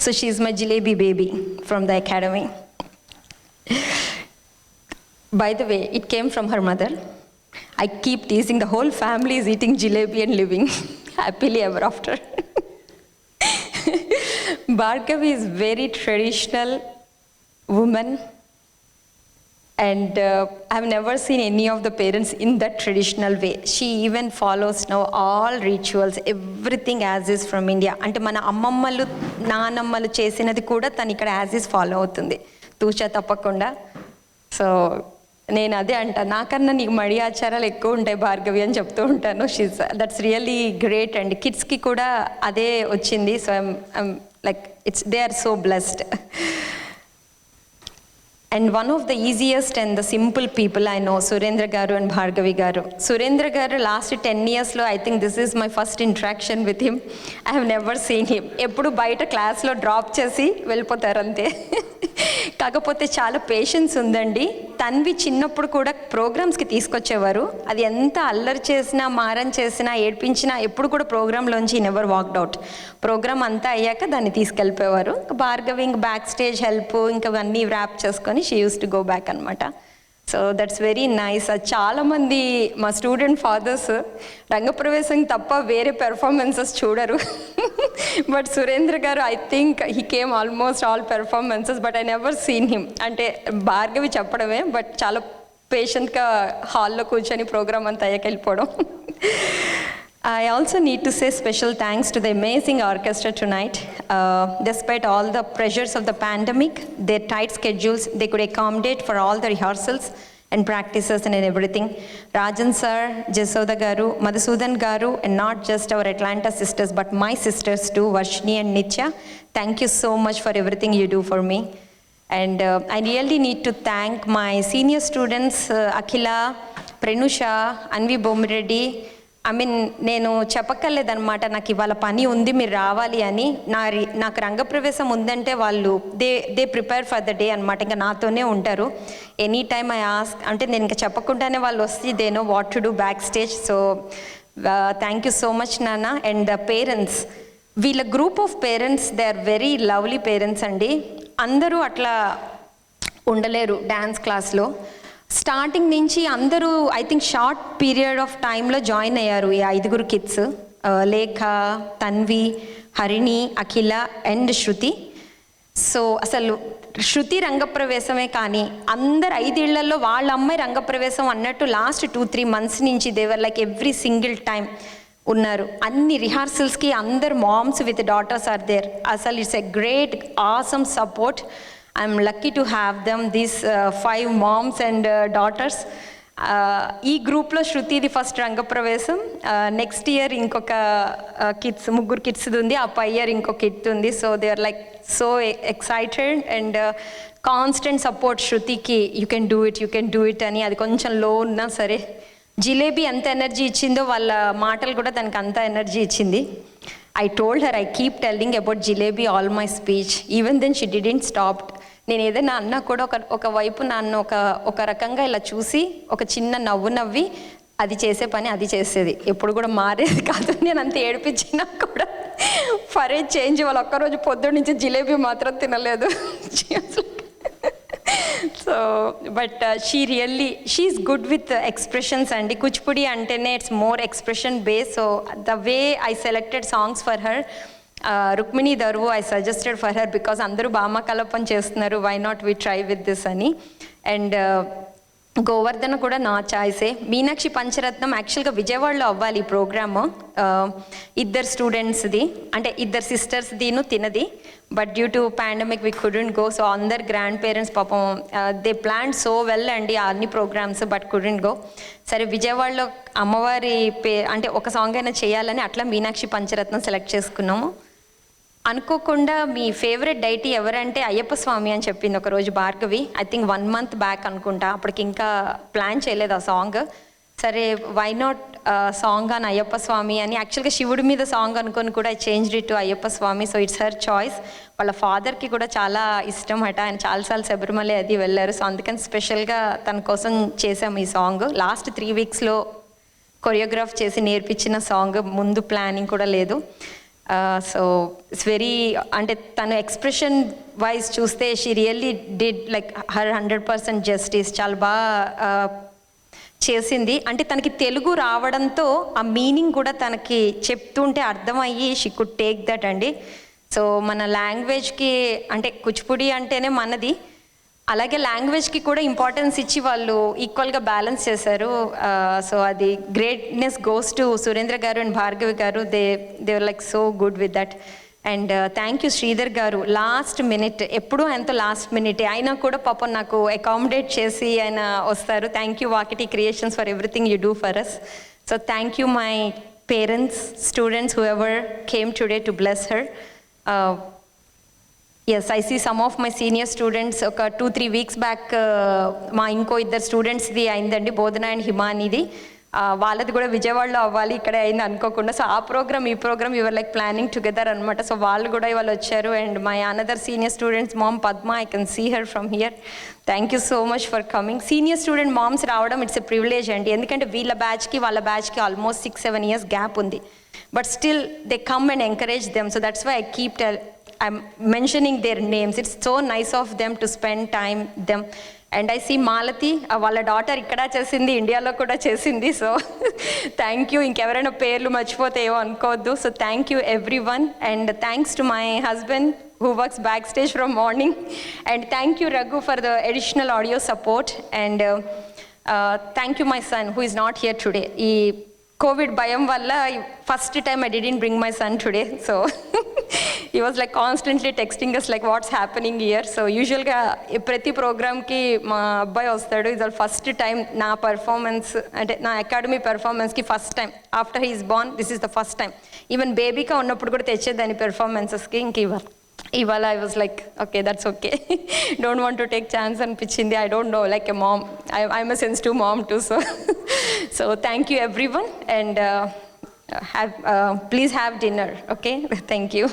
So she's my jalebi baby from the academy. By the way, it came from her mother. I keep teasing, the whole family is eating jalebi and living happily ever after. Bhargavi is very traditional woman, and I've never seen any of the parents in that traditional way. She even follows now all rituals, everything as is from India. అంటే మన అమ్మమ్మలు నానమ్మలు చేసినది కూడా తను ఇక్కడ as is follow అవుతుంది, తూచా తప్పకుండా. సో నేను అదే అంటా, నాకన్నా నీకు మడి ఆచారాలు ఎక్కువ ఉంటాయి భార్గవి అని చెప్తూ ఉంటాను. That's really great. అండ్ కిడ్స్కి కూడా అదే వచ్చింది. So I'm like they are so blessed. And one of the easiest and the simple people I know, Surendra Garu and Bhargavi Garu. Surendra Garu last 10 years lo, I think this is my first interaction with him. I have never seen him. Eppudu baita class lo drop chesi vellipotaru ante. కాకపోతే చాలా patience ఉందండి. తన్వి చిన్నప్పుడు కూడా ప్రోగ్రామ్స్కి తీసుకొచ్చేవారు. అది ఎంత అల్లరి చేసినా, మారం చేసినా, ఏడ్పించినా ఎప్పుడు కూడా ప్రోగ్రాంలోంచి నెవర్ వాక్డ్ అవుట్. ప్రోగ్రామ్ అంతా అయ్యాక దాన్ని తీసుకెళ్ళిపోయేవారు. భార్గవి ఇంక బ్యాక్ స్టేజ్ హెల్ప్ ఇంకా అన్నీ ర్యాప్ చేసుకొని she used to go back అనమాట. So that's very nice. చాలామంది మా స్టూడెంట్ ఫాదర్స్ రంగప్రవేశం తప్ప వేరే పెర్ఫార్మెన్సెస్ చూడరు. బట్ సురేంద్ర గారు I think he came almost all performances, but I never seen him. అంటే భార్గవి చెప్పడమే, బట్ చాలా పేషెంట్గా హాల్లో కూర్చొని ప్రోగ్రామ్ అంతా అయ్యాక వెళ్ళిపోవడం. I also need to say special thanks to the amazing orchestra tonight. Despite all the pressures of the pandemic, their tight schedules, they could accommodate for all the rehearsals and practices and everything. Rajan sir, Jasoda Garu, Madhusudan Garu, and not just our Atlanta sisters, but my sisters too, Varshini and Nitya. Thank you so much for everything you do for me. And I really need to thank my senior students, Akhila, Prenusha, Anvi Bomireddy. నేను చెప్పక్కర్లేదన్నమాట, నాకు ఇవాళ పని ఉంది మీరు రావాలి అని. నాకు రంగప్రవేశం ఉందంటే వాళ్ళు they prepare for the day అనమాట. ఇంకా నాతోనే ఉంటారు ఎనీ టైమ్. ఐ ఆస్క్ అంటే నేను ఇంకా చెప్పకుండానే వాళ్ళు వస్తే they know what to do backstage. So thank you so much నాన్న. అండ్ ద పేరెంట్స్, వీళ్ళ group of parents, they are very lovely parents అండి. అందరూ అట్లా ఉండలేరు డ్యాన్స్ క్లాస్లో. స్టార్టింగ్ నుంచి అందరూ I think short period of టైంలో జాయిన్ అయ్యారు ఈ 5 kids. Lekha, Tanvi, Harini, Akhila and Shruti. So అసలు శృతి రంగప్రవేశమే కానీ అందరు 5 ఏళ్లలో వాళ్ళ అమ్మాయి రంగప్రవేశం అన్నట్టు లాస్ట్ 2-3 months నుంచి they were like every single time ఉన్నారు. అన్ని రిహార్సల్స్కి అందరు moms with daughters are there. అసలు it's a great awesome support. I'm lucky to have them, these 5 moms and daughters. ఈ గ్రూప్లో శృతిది ఫస్ట్ రంగప్రవేశం. నెక్స్ట్ ఇయర్ ఇంకొక కిడ్స్ 3 కిడ్స్ది ఉంది. ఆ పై ఇయర్ ఇంకొక కిడ్ ఉంది. So they are like so excited and constant support శృతికి. యూ కెన్ డూ ఇట్ అని. అది కొంచెం లో ఉన్నా సరే, జిలేబీ ఎంత ఎనర్జీ ఇచ్చిందో వాళ్ళ మాటలు కూడా దానికి అంత ఎనర్జీ ఇచ్చింది. I told her, I keep telling about jalebi all my speech. Even then she didn't stop. నేను ఏదైనా అన్నా కూడా ఒకవైపు నన్ను ఒక రకంగా ఇలా చూసి ఒక చిన్న నవ్వు నవ్వి అది చేసే పని అది చేసేది. ఎప్పుడు కూడా మారేది కాదు. నేను అంత ఏడిపించినా కూడా ఫర్ ఏ చేంజ్ వాళ్ళు ఒక్కరోజు పొద్దున్న నుంచి జిలేబీ మాత్రం తినలేదు. So but she's good with expressions అండి. కూచిపూడి అంటేనే it's more expression base. So the way I selected songs for her, Rukmini దర్వు I suggested for her because అందరూ భామకలపం చేస్తున్నారు, why not we try with this అని. అండ్ గోవర్ధన కూడా నా చాయిసే. మీనాక్షి పంచరత్నం యాక్చువల్గా విజయవాడలో అవ్వాలి ఈ ప్రోగ్రాము. 2 స్టూడెంట్స్ది అంటే 2 సిస్టర్స్దిను తినది. But due to pandemic we couldn't go. So అందరు గ్రాండ్ పేరెంట్స్ పాపం దే ప్లాన్ సో వెల్ అండి అన్ని ప్రోగ్రామ్స్, బట్ కుడెంట్ గో. సరే విజయవాడలో అమ్మవారి అంటే ఒక సాంగ్ అయినా చేయాలని అట్లా మీనాక్షి పంచరత్నం సెలెక్ట్ చేసుకున్నాము. అనుకోకుండా మీ ఫేవరెట్ డైటీ ఎవరంటే అయ్యప్ప స్వామి అని చెప్పింది ఒకరోజు Bhargavi. I think 1 month back అనుకుంటా. అప్పటికి ఇంకా ప్లాన్ చేయలేదు ఆ సాంగ్. సరే why not song on Ayyappa Swami అని యాక్చువల్గా శివుడి మీద సాంగ్ అనుకొని కూడా I changed it to Ayyappa Swami. So it's her choice. వాళ్ళ ఫాదర్కి కూడా చాలా ఇష్టం అట, ఆయన చాలాసార్లు శబరిమల అది వెళ్ళారు. సో అందుకని స్పెషల్గా తన కోసం చేసాము ఈ సాంగ్. లాస్ట్ 3 వీక్స్లో కొరియోగ్రాఫ్ చేసి నేర్పించిన సాంగ్, ముందు ప్లానింగ్ కూడా లేదు. సో ఇట్స్ వెరీ, అంటే తను ఎక్స్ప్రెషన్ వైజ్ చూస్తే she really did like her 100% justice. చాలా బాగా చేసింది. అంటే తనకి తెలుగు రావడంతో ఆ మీనింగ్ కూడా తనకి చెప్తుంటే అర్థమయ్యి షీ కుడ్ టేక్ దట్ అండి. సో మన లాంగ్వేజ్కి, అంటే కూచిపూడి అంటేనే మనది, అలాగే లాంగ్వేజ్కి కూడా ఇంపార్టెన్స్ ఇచ్చి వాళ్ళు ఈక్వల్గా బ్యాలెన్స్ చేశారు. సో అది గ్రేట్నెస్ గోస్ టు సురేంద్ర గారు అండ్ భార్గవి గారు. They were like so good with that. And thank you Sridhar గారు, లాస్ట్ మినిట్, ఎప్పుడూ ఆయనతో లాస్ట్ మినిట్ అయినా కూడా పాపం నాకు అకామిడేట్ చేసి ఆయన వస్తారు. Thank you Vakiti creations for everything you do for us. So thank you my parents, students, whoever came today to bless her. Yes, I see some of my senior students. ఒక 2-3 weeks back మా ఇంకో 2 స్టూడెంట్స్ది అయిందండి, బోధన and హిమానిది. వాళ్ళది కూడా విజయవాడలో అవ్వాలి, ఇక్కడే అయింది అనుకోకుండా. సో ఆ ప్రోగ్రామ్ ఈ programme your like planning together అనమాట. సో వాళ్ళు కూడా ఇవాళ వచ్చారు. And my another senior students mom Padma, I can see her from here. Thank you so much for coming. Senior student moms రావడం ఇట్స్ ఎ ప్రివిలేజ్ అండి, ఎందుకంటే వీళ్ళ బ్యాచ్కి వాళ్ళ బ్యాచ్కి ఆల్మోస్ట్ 6-7 years గ్యాప్ ఉంది. But still they come and encourage them. So that's why I'm mentioning their names. It's so nice of them to spend time them. And I see Malati, వాళ్ళ daughter ఇక్కడ చేసింది, ఇండియాలో కూడా చేసింది. So thank you. ఇంకెవరైనా పేర్లు మర్చిపోతే ఏమో అనుకోవద్దు. So thank you everyone. And thanks to my husband who works backstage from morning. And thank you Raghu for the additional audio support. And thank you my son who is not here today. ఈ Covid భయం వల్ల first time I didn't bring my son today. So he was like constantly texting us like what's happening here. So usually ప్రతి ప్రోగ్రామ్కి మా అబ్బాయి వస్తాడు. ఇది first time నా పర్ఫార్మెన్స్, అంటే నా అకాడమీ పర్ఫార్మెన్స్కి first time after he is born. This is the first time. Even బేబీగా ఉన్నప్పుడు కూడా తెచ్చేదాన్ని పెర్ఫార్మెన్సెస్కి. ఇంక ఇవాళ I was like okay that's okay, don't want to take chance అనిపించింది. I don't know, like a mom, I'm a sensitive mom too. So thank you everyone. అండ్ please have dinner, okay? Thank you.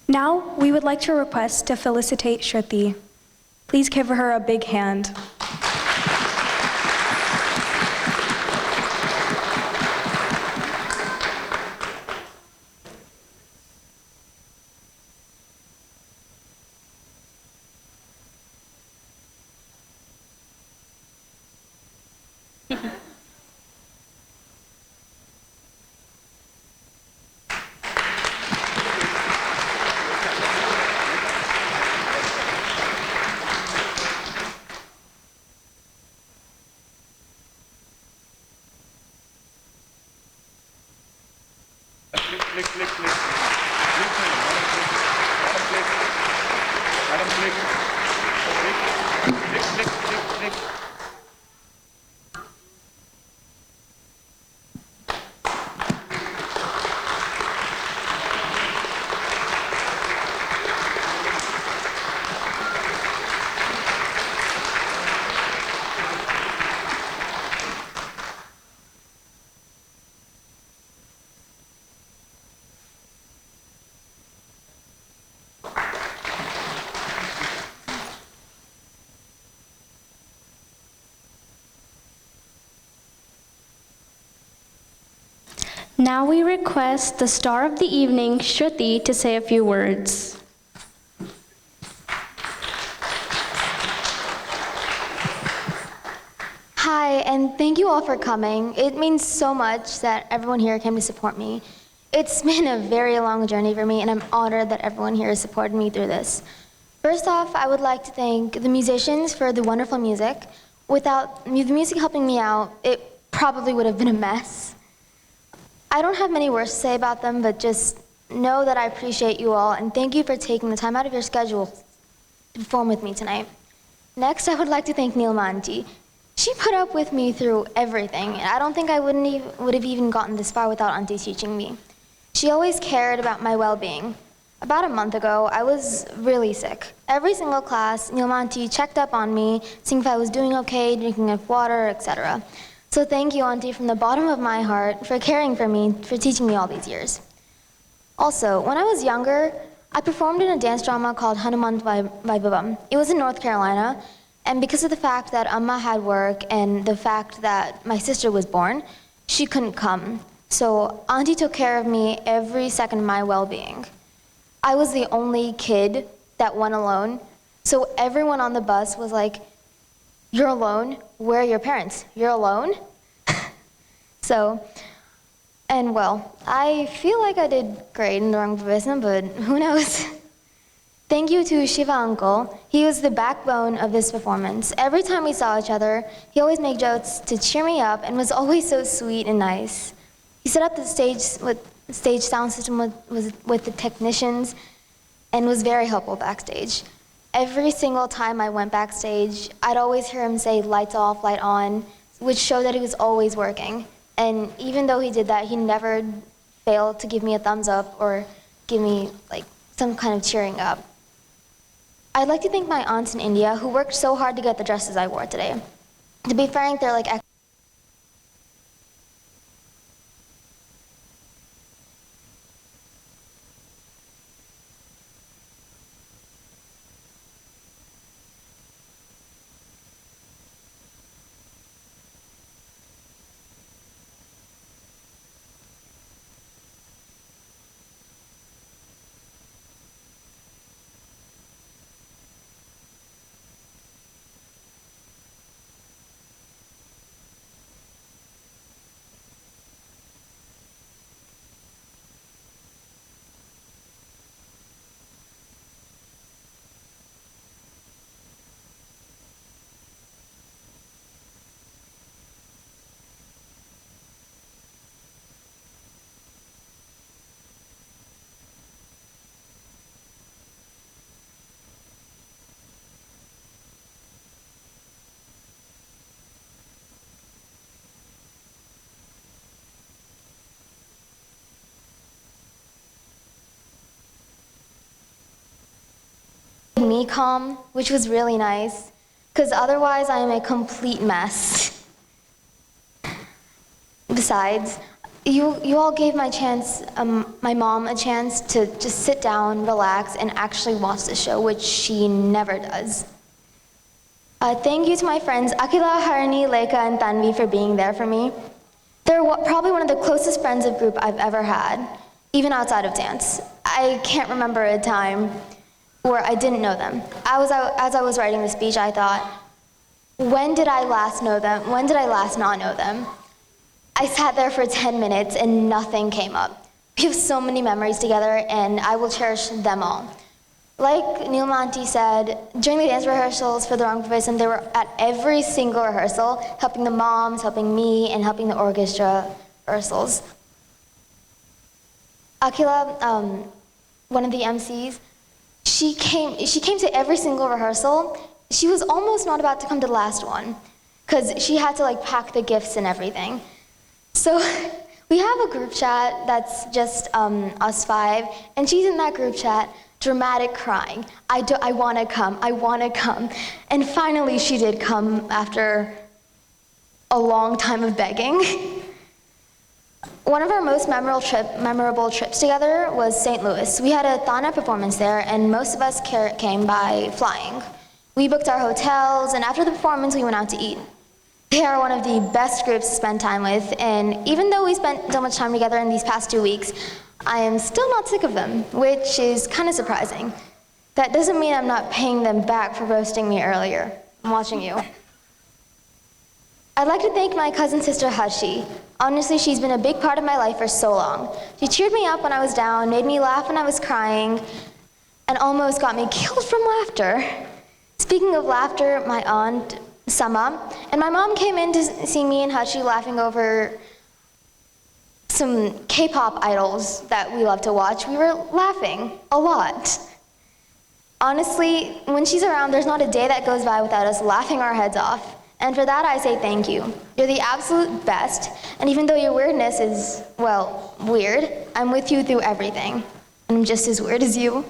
Now, we would like to request to felicitate Shruthi. Please give her a big hand. Now we request the star of the evening, Shruthi, to say a few words. Hi, and thank you all for coming. It means so much that everyone here came to support me. It's been a very long journey for me, and I'm honored that everyone here has supported me through this. First off, I would like to thank the musicians for the wonderful music. Without the music helping me out, it probably would have been a mess. I don't have many words to say about them, but just know that I appreciate you all, and thank you for taking the time out of your schedule to perform with me tonight. Next, I would like to thank Neelma Auntie. She put up with me through everything, and I don't think I would have even gotten this far without Auntie teaching me. She always cared about my well-being. About a month ago, I was really sick. Every single class, Nilma Auntie checked up on me, seeing if I was doing okay, drinking enough water, etc. So thank you, Auntie, from the bottom of my heart for caring for me, for teaching me all these years. Also, when I was younger, I performed in a dance drama called Hanuman Vaibhavam. It was in North Carolina, and because of the fact that Amma had work and the fact that my sister was born, she couldn't come. So Auntie took care of me every second of my well-being. I was the only kid that went alone, so everyone on the bus was like, "You're alone? Where are your parents? You're alone?" And well, I feel like I did great in the Rangapravesham, but who knows? Thank you to Shiva uncle. He was the backbone of this performance. Every time we saw each other, he always made jokes to cheer me up and was always so sweet and nice. He set up the stage sound system with the technicians and was very helpful backstage. Every single time I went backstage, I'd always hear him say lights off, light on, which showed that he was always working. And even though he did that, he never failed to give me a thumbs up or give me like some kind of cheering up. I'd like to thank my aunts in India who worked so hard to get the dresses I wore today. To be frank, they're like me calm, which was really nice, because otherwise I am a complete mess. Besides, you all gave my mom a chance to just sit down, relax, and actually watch the show, which she never does. Thank you to my friends Akila, Harini, Lekha, and Tanvi for being there for me. They're probably one of the closest friends of group I've ever had, even outside of dance. I can't remember a time where I didn't know them. As I was writing the speech, I thought, when did I last know them? When did I last not know them? I sat there for 10 minutes and nothing came up. We have so many memories together and I will cherish them all. Like Nilma Auntie said, during the dance rehearsals for the Rangapravesham, they were at every single rehearsal, helping the moms, helping me, and helping the orchestra rehearsals. Akila, one of the MCs, she came to every single rehearsal. She was almost not about to come to the last one because she had to like pack the gifts and everything. So we have a group chat that's just us five, and she's in that group chat, dramatic crying. I want to come, I want to come. And finally she did come after a long time of begging. One of our most memorable trips together was St. Louis. We had a Thana performance there, and most of us came by flying. We booked our hotels, and after the performance, we went out to eat. They are one of the best groups to spend time with, and even though we spent so much time together in these past 2 weeks, I am still not sick of them, which is kind of surprising. That doesn't mean I'm not paying them back for roasting me earlier. I'm watching you. I'd like to thank my cousin sister Hashi. Honestly, she's been a big part of my life for so long. She cheered me up when I was down, made me laugh when I was crying, and almost got me killed from laughter. Speaking of laughter, my aunt, Sama, and my mom came in to see me and Hachi laughing over some K-pop idols that we love to watch. We were laughing a lot. Honestly, when she's around, there's not a day that goes by without us laughing our heads off. And for that, I say thank you. You're the absolute best, and even though your weirdness is, well, weird, I'm with you through everything. And I'm just as weird as you.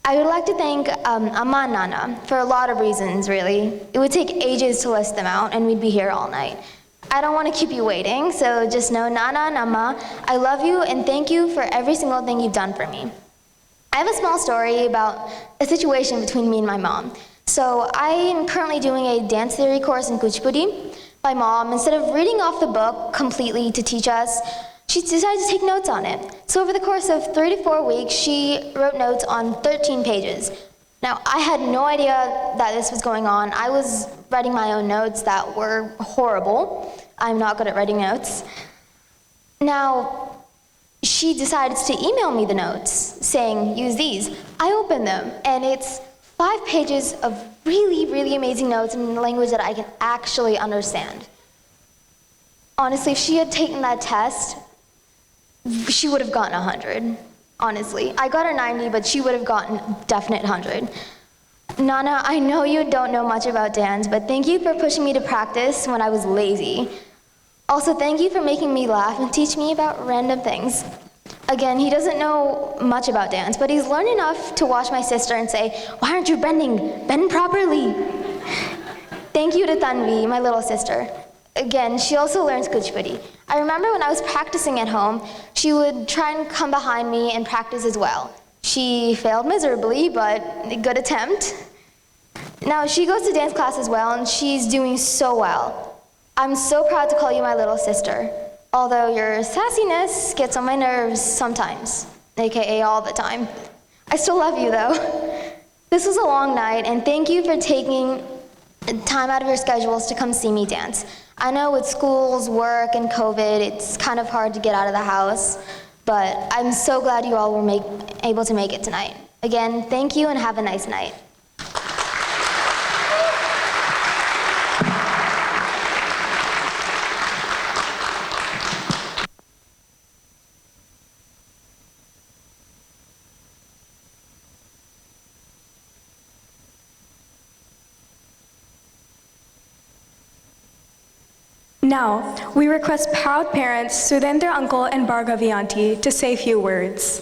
I would like to thank Amma and Nana for a lot of reasons, really. It would take ages to list them out, and we'd be here all night. I don't want to keep you waiting, so just know, Nana and Amma, I love you and thank you for every single thing you've done for me. I have a small story about a situation between me and my mom. So I am currently doing a dance theory course in Kuchipudi. My mom, instead of reading off the book completely to teach us, she decided to take notes on it. So over the course of 3 to 4 weeks, she wrote notes on 13 pages. Now, I had no idea that this was going on. I was writing my own notes that were horrible. I'm not good at writing notes. Now, she decided to email me the notes, saying, use these. I opened them, and it's 5 pages of really, really amazing notes in a language that I can actually understand. Honestly, if she had taken that test, she would have gotten 100. Honestly, I got a 90, but she would have gotten definite 100. Nana, I know you don't know much about dance, but thank you for pushing me to practice when I was lazy. Also, thank you for making me laugh and teach me about random things. Again, he doesn't know much about dance, but he's learned enough to watch my sister and say, why aren't you bending? Bend properly. Thank you to Tanvi, my little sister. Again, she also learns Kuchipudi. I remember when I was practicing at home, she would try and come behind me and practice as well. She failed miserably, but a good attempt. Now, she goes to dance class as well, and she's doing so well. I'm so proud to call you my little sister, although your sassiness gets on my nerves sometimes, aka all the time. I still love you, though. This was a long night, and thank you for taking time out of your schedules to come see me dance. I know with schools, work, and COVID, it's kind of hard to get out of the house, but I'm so glad you all were able to make it tonight. Again, thank you and have a nice night. Now, we request proud parents Sudhendra uncle and Bhargavi auntie to say a few words.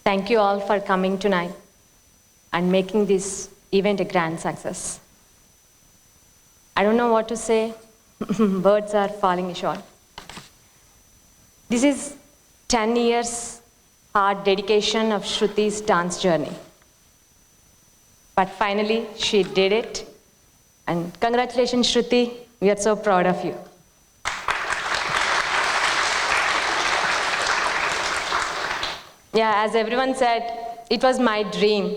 Thank you all for coming tonight and making this event a grand success. I don't know what to say. Words are falling short. This is 10 years hard dedication of Shruthi's dance journey. But finally, she did it. And congratulations, Shruthi. We are so proud of you. Yeah, as everyone said, it was my dream.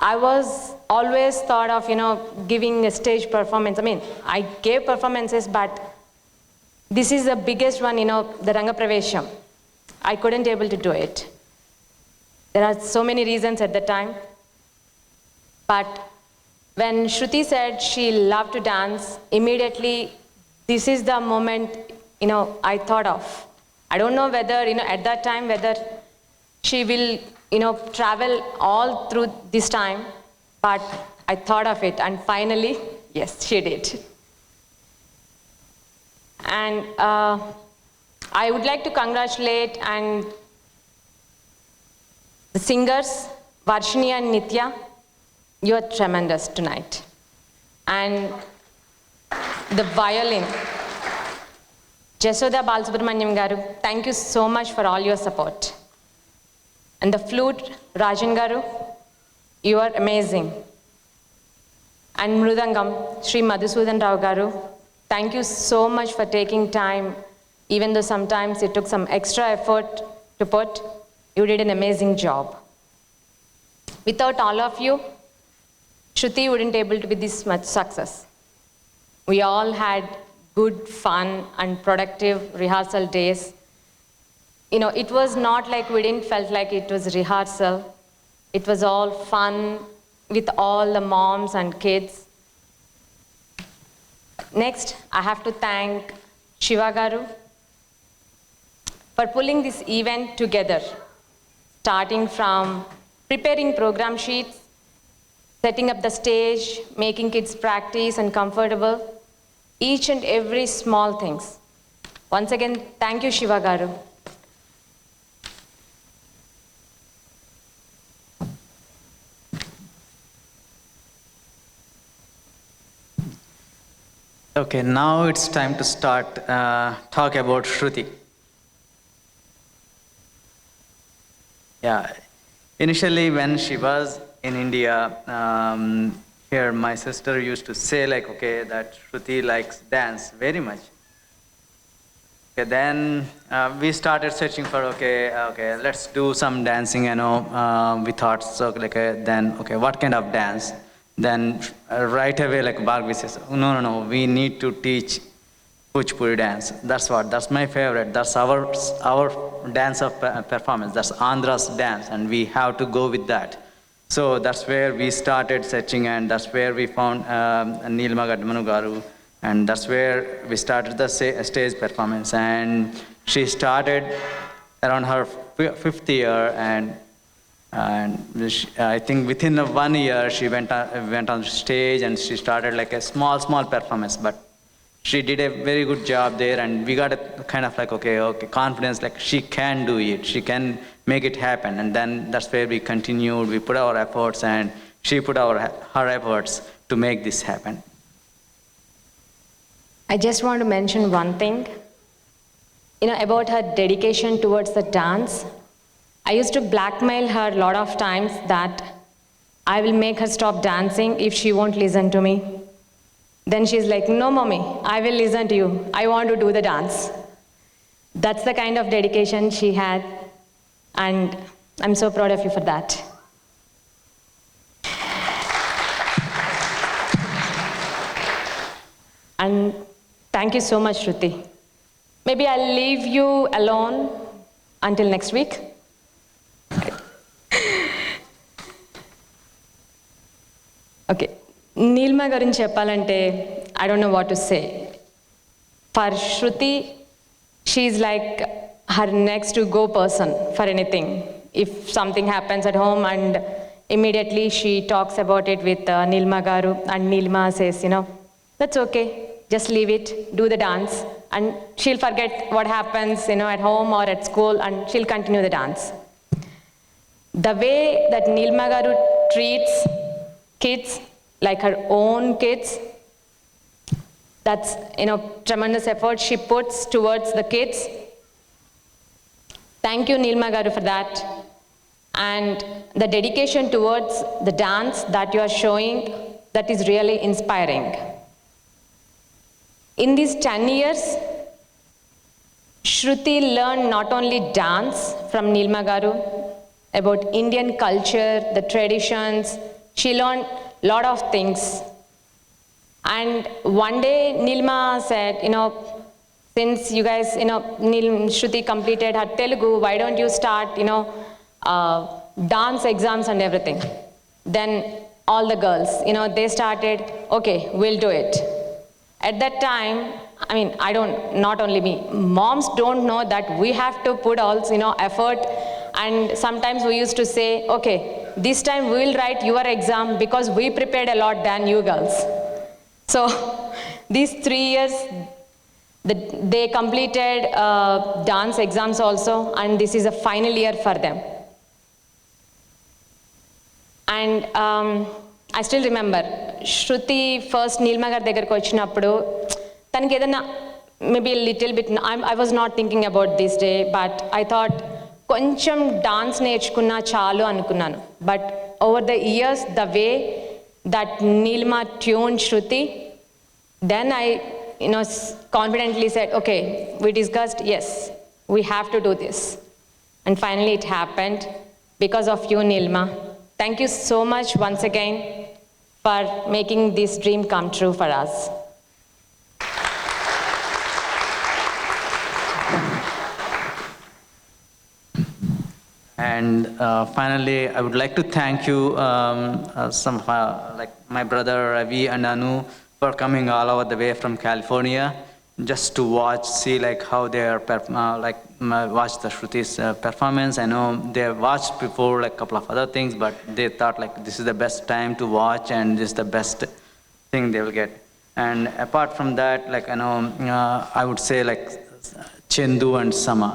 I was always thought of, giving a stage performance. I mean, I gave performances, but this is the biggest one, the Rangapravesham. I couldn't able to do it. There are so many reasons at the time. But when Shruthi said she loved to dance, immediately, this is the moment, I thought of. I don't know whether, at that time, whether she will, travel all through this time, but I thought of it, and finally, yes, she did. And I would like to congratulate the singers, Varshini and Nitya. You are tremendous tonight. And the violin, Jasoda Balasubramanyam Garu, thank you so much for all your support. And the flute, Rajan Garu, you are amazing. And Mrudangam, Sri Madhusudan Rao Garu, thank you so much for taking time, even though sometimes it took some extra effort to put. You did an amazing job. Without all of you, Shruthi wouldn't able to be this much success. We all had good, fun, and productive rehearsal days. it was not like we didn't felt like it was rehearsal. It was all fun with all the moms and kids. Next, I have to thank Shiva Garu for pulling this event together, starting from preparing program sheets, setting up the stage, making kids practice and comfortable, each and every small things. Once again, thank you, Shiva Garu. Okay, now it's time to start talk about Shruthi. Yeah, initially when she was in India, here my sister used to say like, okay, that Shruthi likes dance very much. Okay, then we started searching for, okay, let's do some dancing, we thought, so like, then, okay, what kind of dance? Then right away, like Bhargavi says, no, we need to teach Kuchipudi dance. That's my favorite. That's our dance of performance. That's Andhra's dance, and we have to go with that. So that's where we started searching, and that's where we found Neelma Gaddamanu Garu, and that's where we started the stage performance. And she started around her 5th year, and I think within 1 year she went on stage and she started like a small performance, but she did a very good job there, and we got a kind of like okay confidence, like she can do it, she can make it happen. And then that's where we continued, we put our efforts, and she put her efforts to make this happen. I just want to mention one thing, about her dedication towards the dance. I used to blackmail her a lot of times that I will make her stop dancing if she won't listen to me. Then she's like, no, mommy, I will listen to you. I want to do the dance. That's the kind of dedication she had, and I'm so proud of you for that. And thank you so much, Shruthi. Maybe I'll leave you alone until next week. Okay, Neelma gurinchi cheppalante, I don't know what to say. For Shruthi, she's like her next to go person for anything. If something happens at home, and immediately she talks about it with Neelma Garu, and Neelma says, that's okay, just leave it, do the dance, and she'll forget what happens, at home or at school, and she'll continue the dance. The way that Neelma Garu treats kids like her own kids, that's tremendous effort she puts towards the kids. Thank you, Neelma Garu, for that. And the dedication towards the dance that you are showing, that is really inspiring. In these 10 years, Shruthi learned not only dance from Neelma Garu, about Indian culture, the traditions. She learned a lot of things. And one day Neelma said, since you guys, Shruthi completed her Telugu, why don't you start, dance exams and everything. Then all the girls, they started, okay, we'll do it. At that time, not only me, moms don't know that we have to put all, effort. And sometimes we used to say, okay, this time we will write your exam because we prepared a lot than you girls. So these 3 years, they completed dance exams also, and this is a final year for them. And I still remember, Shruthi first Neelma garu దగ్గరికి వచ్చినప్పుడు తనకి ఏదైనా maybe a little bit, I was not thinking about this day, but I thought కొంచెం dance నేర్చుకున్నా చాలు అనుకున్నాను. But over the years, the way that Neelma tuned Shruthi, then I confidently said, okay, we discussed, yes, we have to do this. And finally it happened because of you, Neelma. Thank you so much once again for making this dream come true for us. And finally, I would like to thank you, some of like my brother Ravi and Anu, for coming all over the way from California just to watch, see like how they are watch the Shruti's performance. I know they watched before like a couple of other things, but they thought like this is the best time to watch and this is the best thing they will get. And apart from that, like I know, I would say like Chendu and Sama,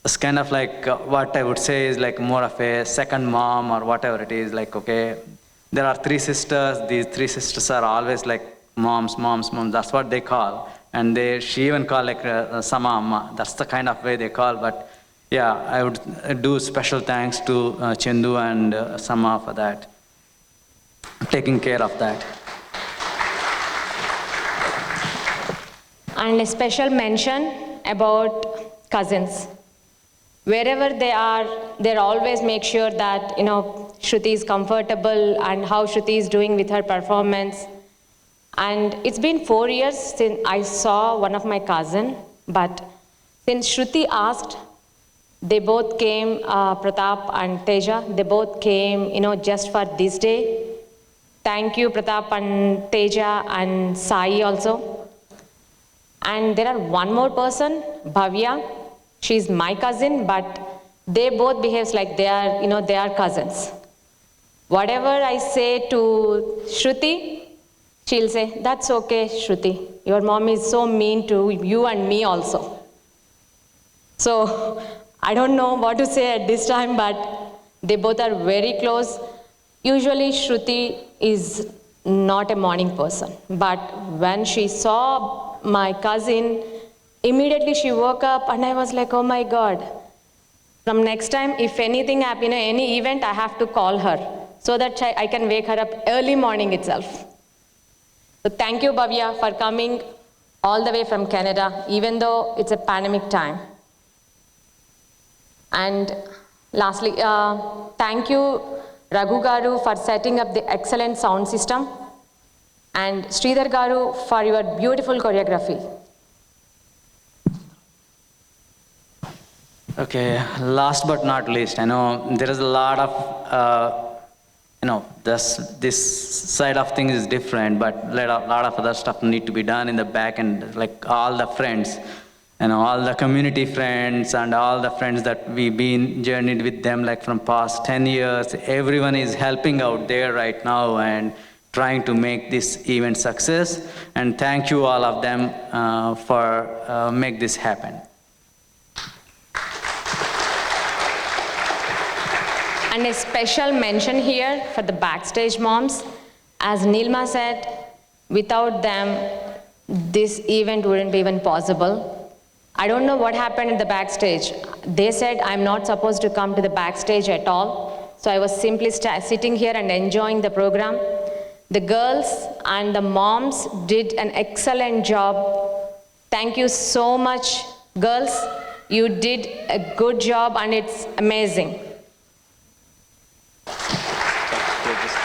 it's kind of like what I would say is like more of a second mom or whatever it is. Like, okay, there are 3 sisters. These 3 sisters are always like moms. That's what they call. And she even call like Sama Amma. That's the kind of way they call. But yeah, I would do special thanks to Chendu and Sama for that, taking care of that. And a special mention about cousins. Wherever they are, they always make sure that, Shruti is comfortable and how Shruti is doing with her performance. And it's been 4 years since I saw one of my cousin, but since Shruti asked, they both came, Pratap and Teja, they both came, just for this day. Thank you, Pratap and Teja and Sai also. And there are one more person, Bhavya. She's my cousin, but they both behave like they are, they are cousins. Whatever I say to Shruti, she'll say, that's okay, Shruti. Your mom is so mean to you and me also. So I don't know what to say at this time, but they both are very close. Usually Shruti is not a morning person, but when she saw my cousin, immediately she woke up and I was like, oh my God. From next time, if anything happens, any event, I have to call her so that I can wake her up early morning itself. So thank you, Bhavya, for coming all the way from Canada, even though it's a pandemic time. And lastly, thank you, Raghu Garu, for setting up the excellent sound system, and Sridhar Garu for your beautiful choreography. Okay, last but not least, I know there is a lot of, this side of things is different, but a lot of other stuff need to be done in the back, and like all the friends, all the community friends and all the friends that we've been journeyed with them like from past 10 years, everyone is helping out there right now and trying to make this event success. And thank you all of them for make this happen. And a special mention here for the backstage moms. As Nilma said, without them, this event wouldn't be even possible. I don't know what happened in the backstage. They said I'm not supposed to come to the backstage at all. So I was simply sitting here and enjoying the program. The girls and the moms did an excellent job. Thank you so much, girls. You did a good job and it's amazing.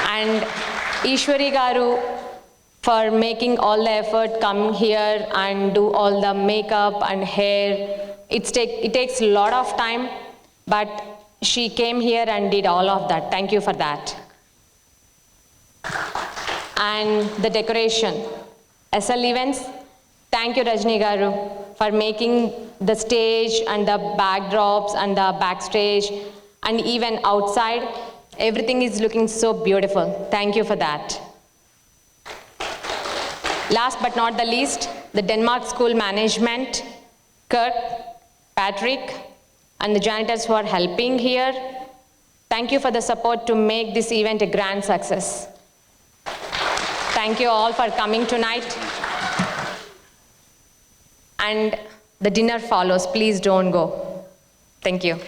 And Ishwari Garu for making all the effort, come here and do all the makeup and hair. It takes a lot of time, but she came here and did all of that. Thank you for that. And the decoration. SL Events, thank you Rajni Garu for making the stage and the backdrops and the backstage and even outside. Everything is looking so beautiful. Thank you for that. Last but not the least, the Denmark School Management, Kurt, Patrick, and the janitors who are helping here. Thank you for the support to make this event a grand success. Thank you all for coming tonight. And the dinner follows. Please don't go. Thank you.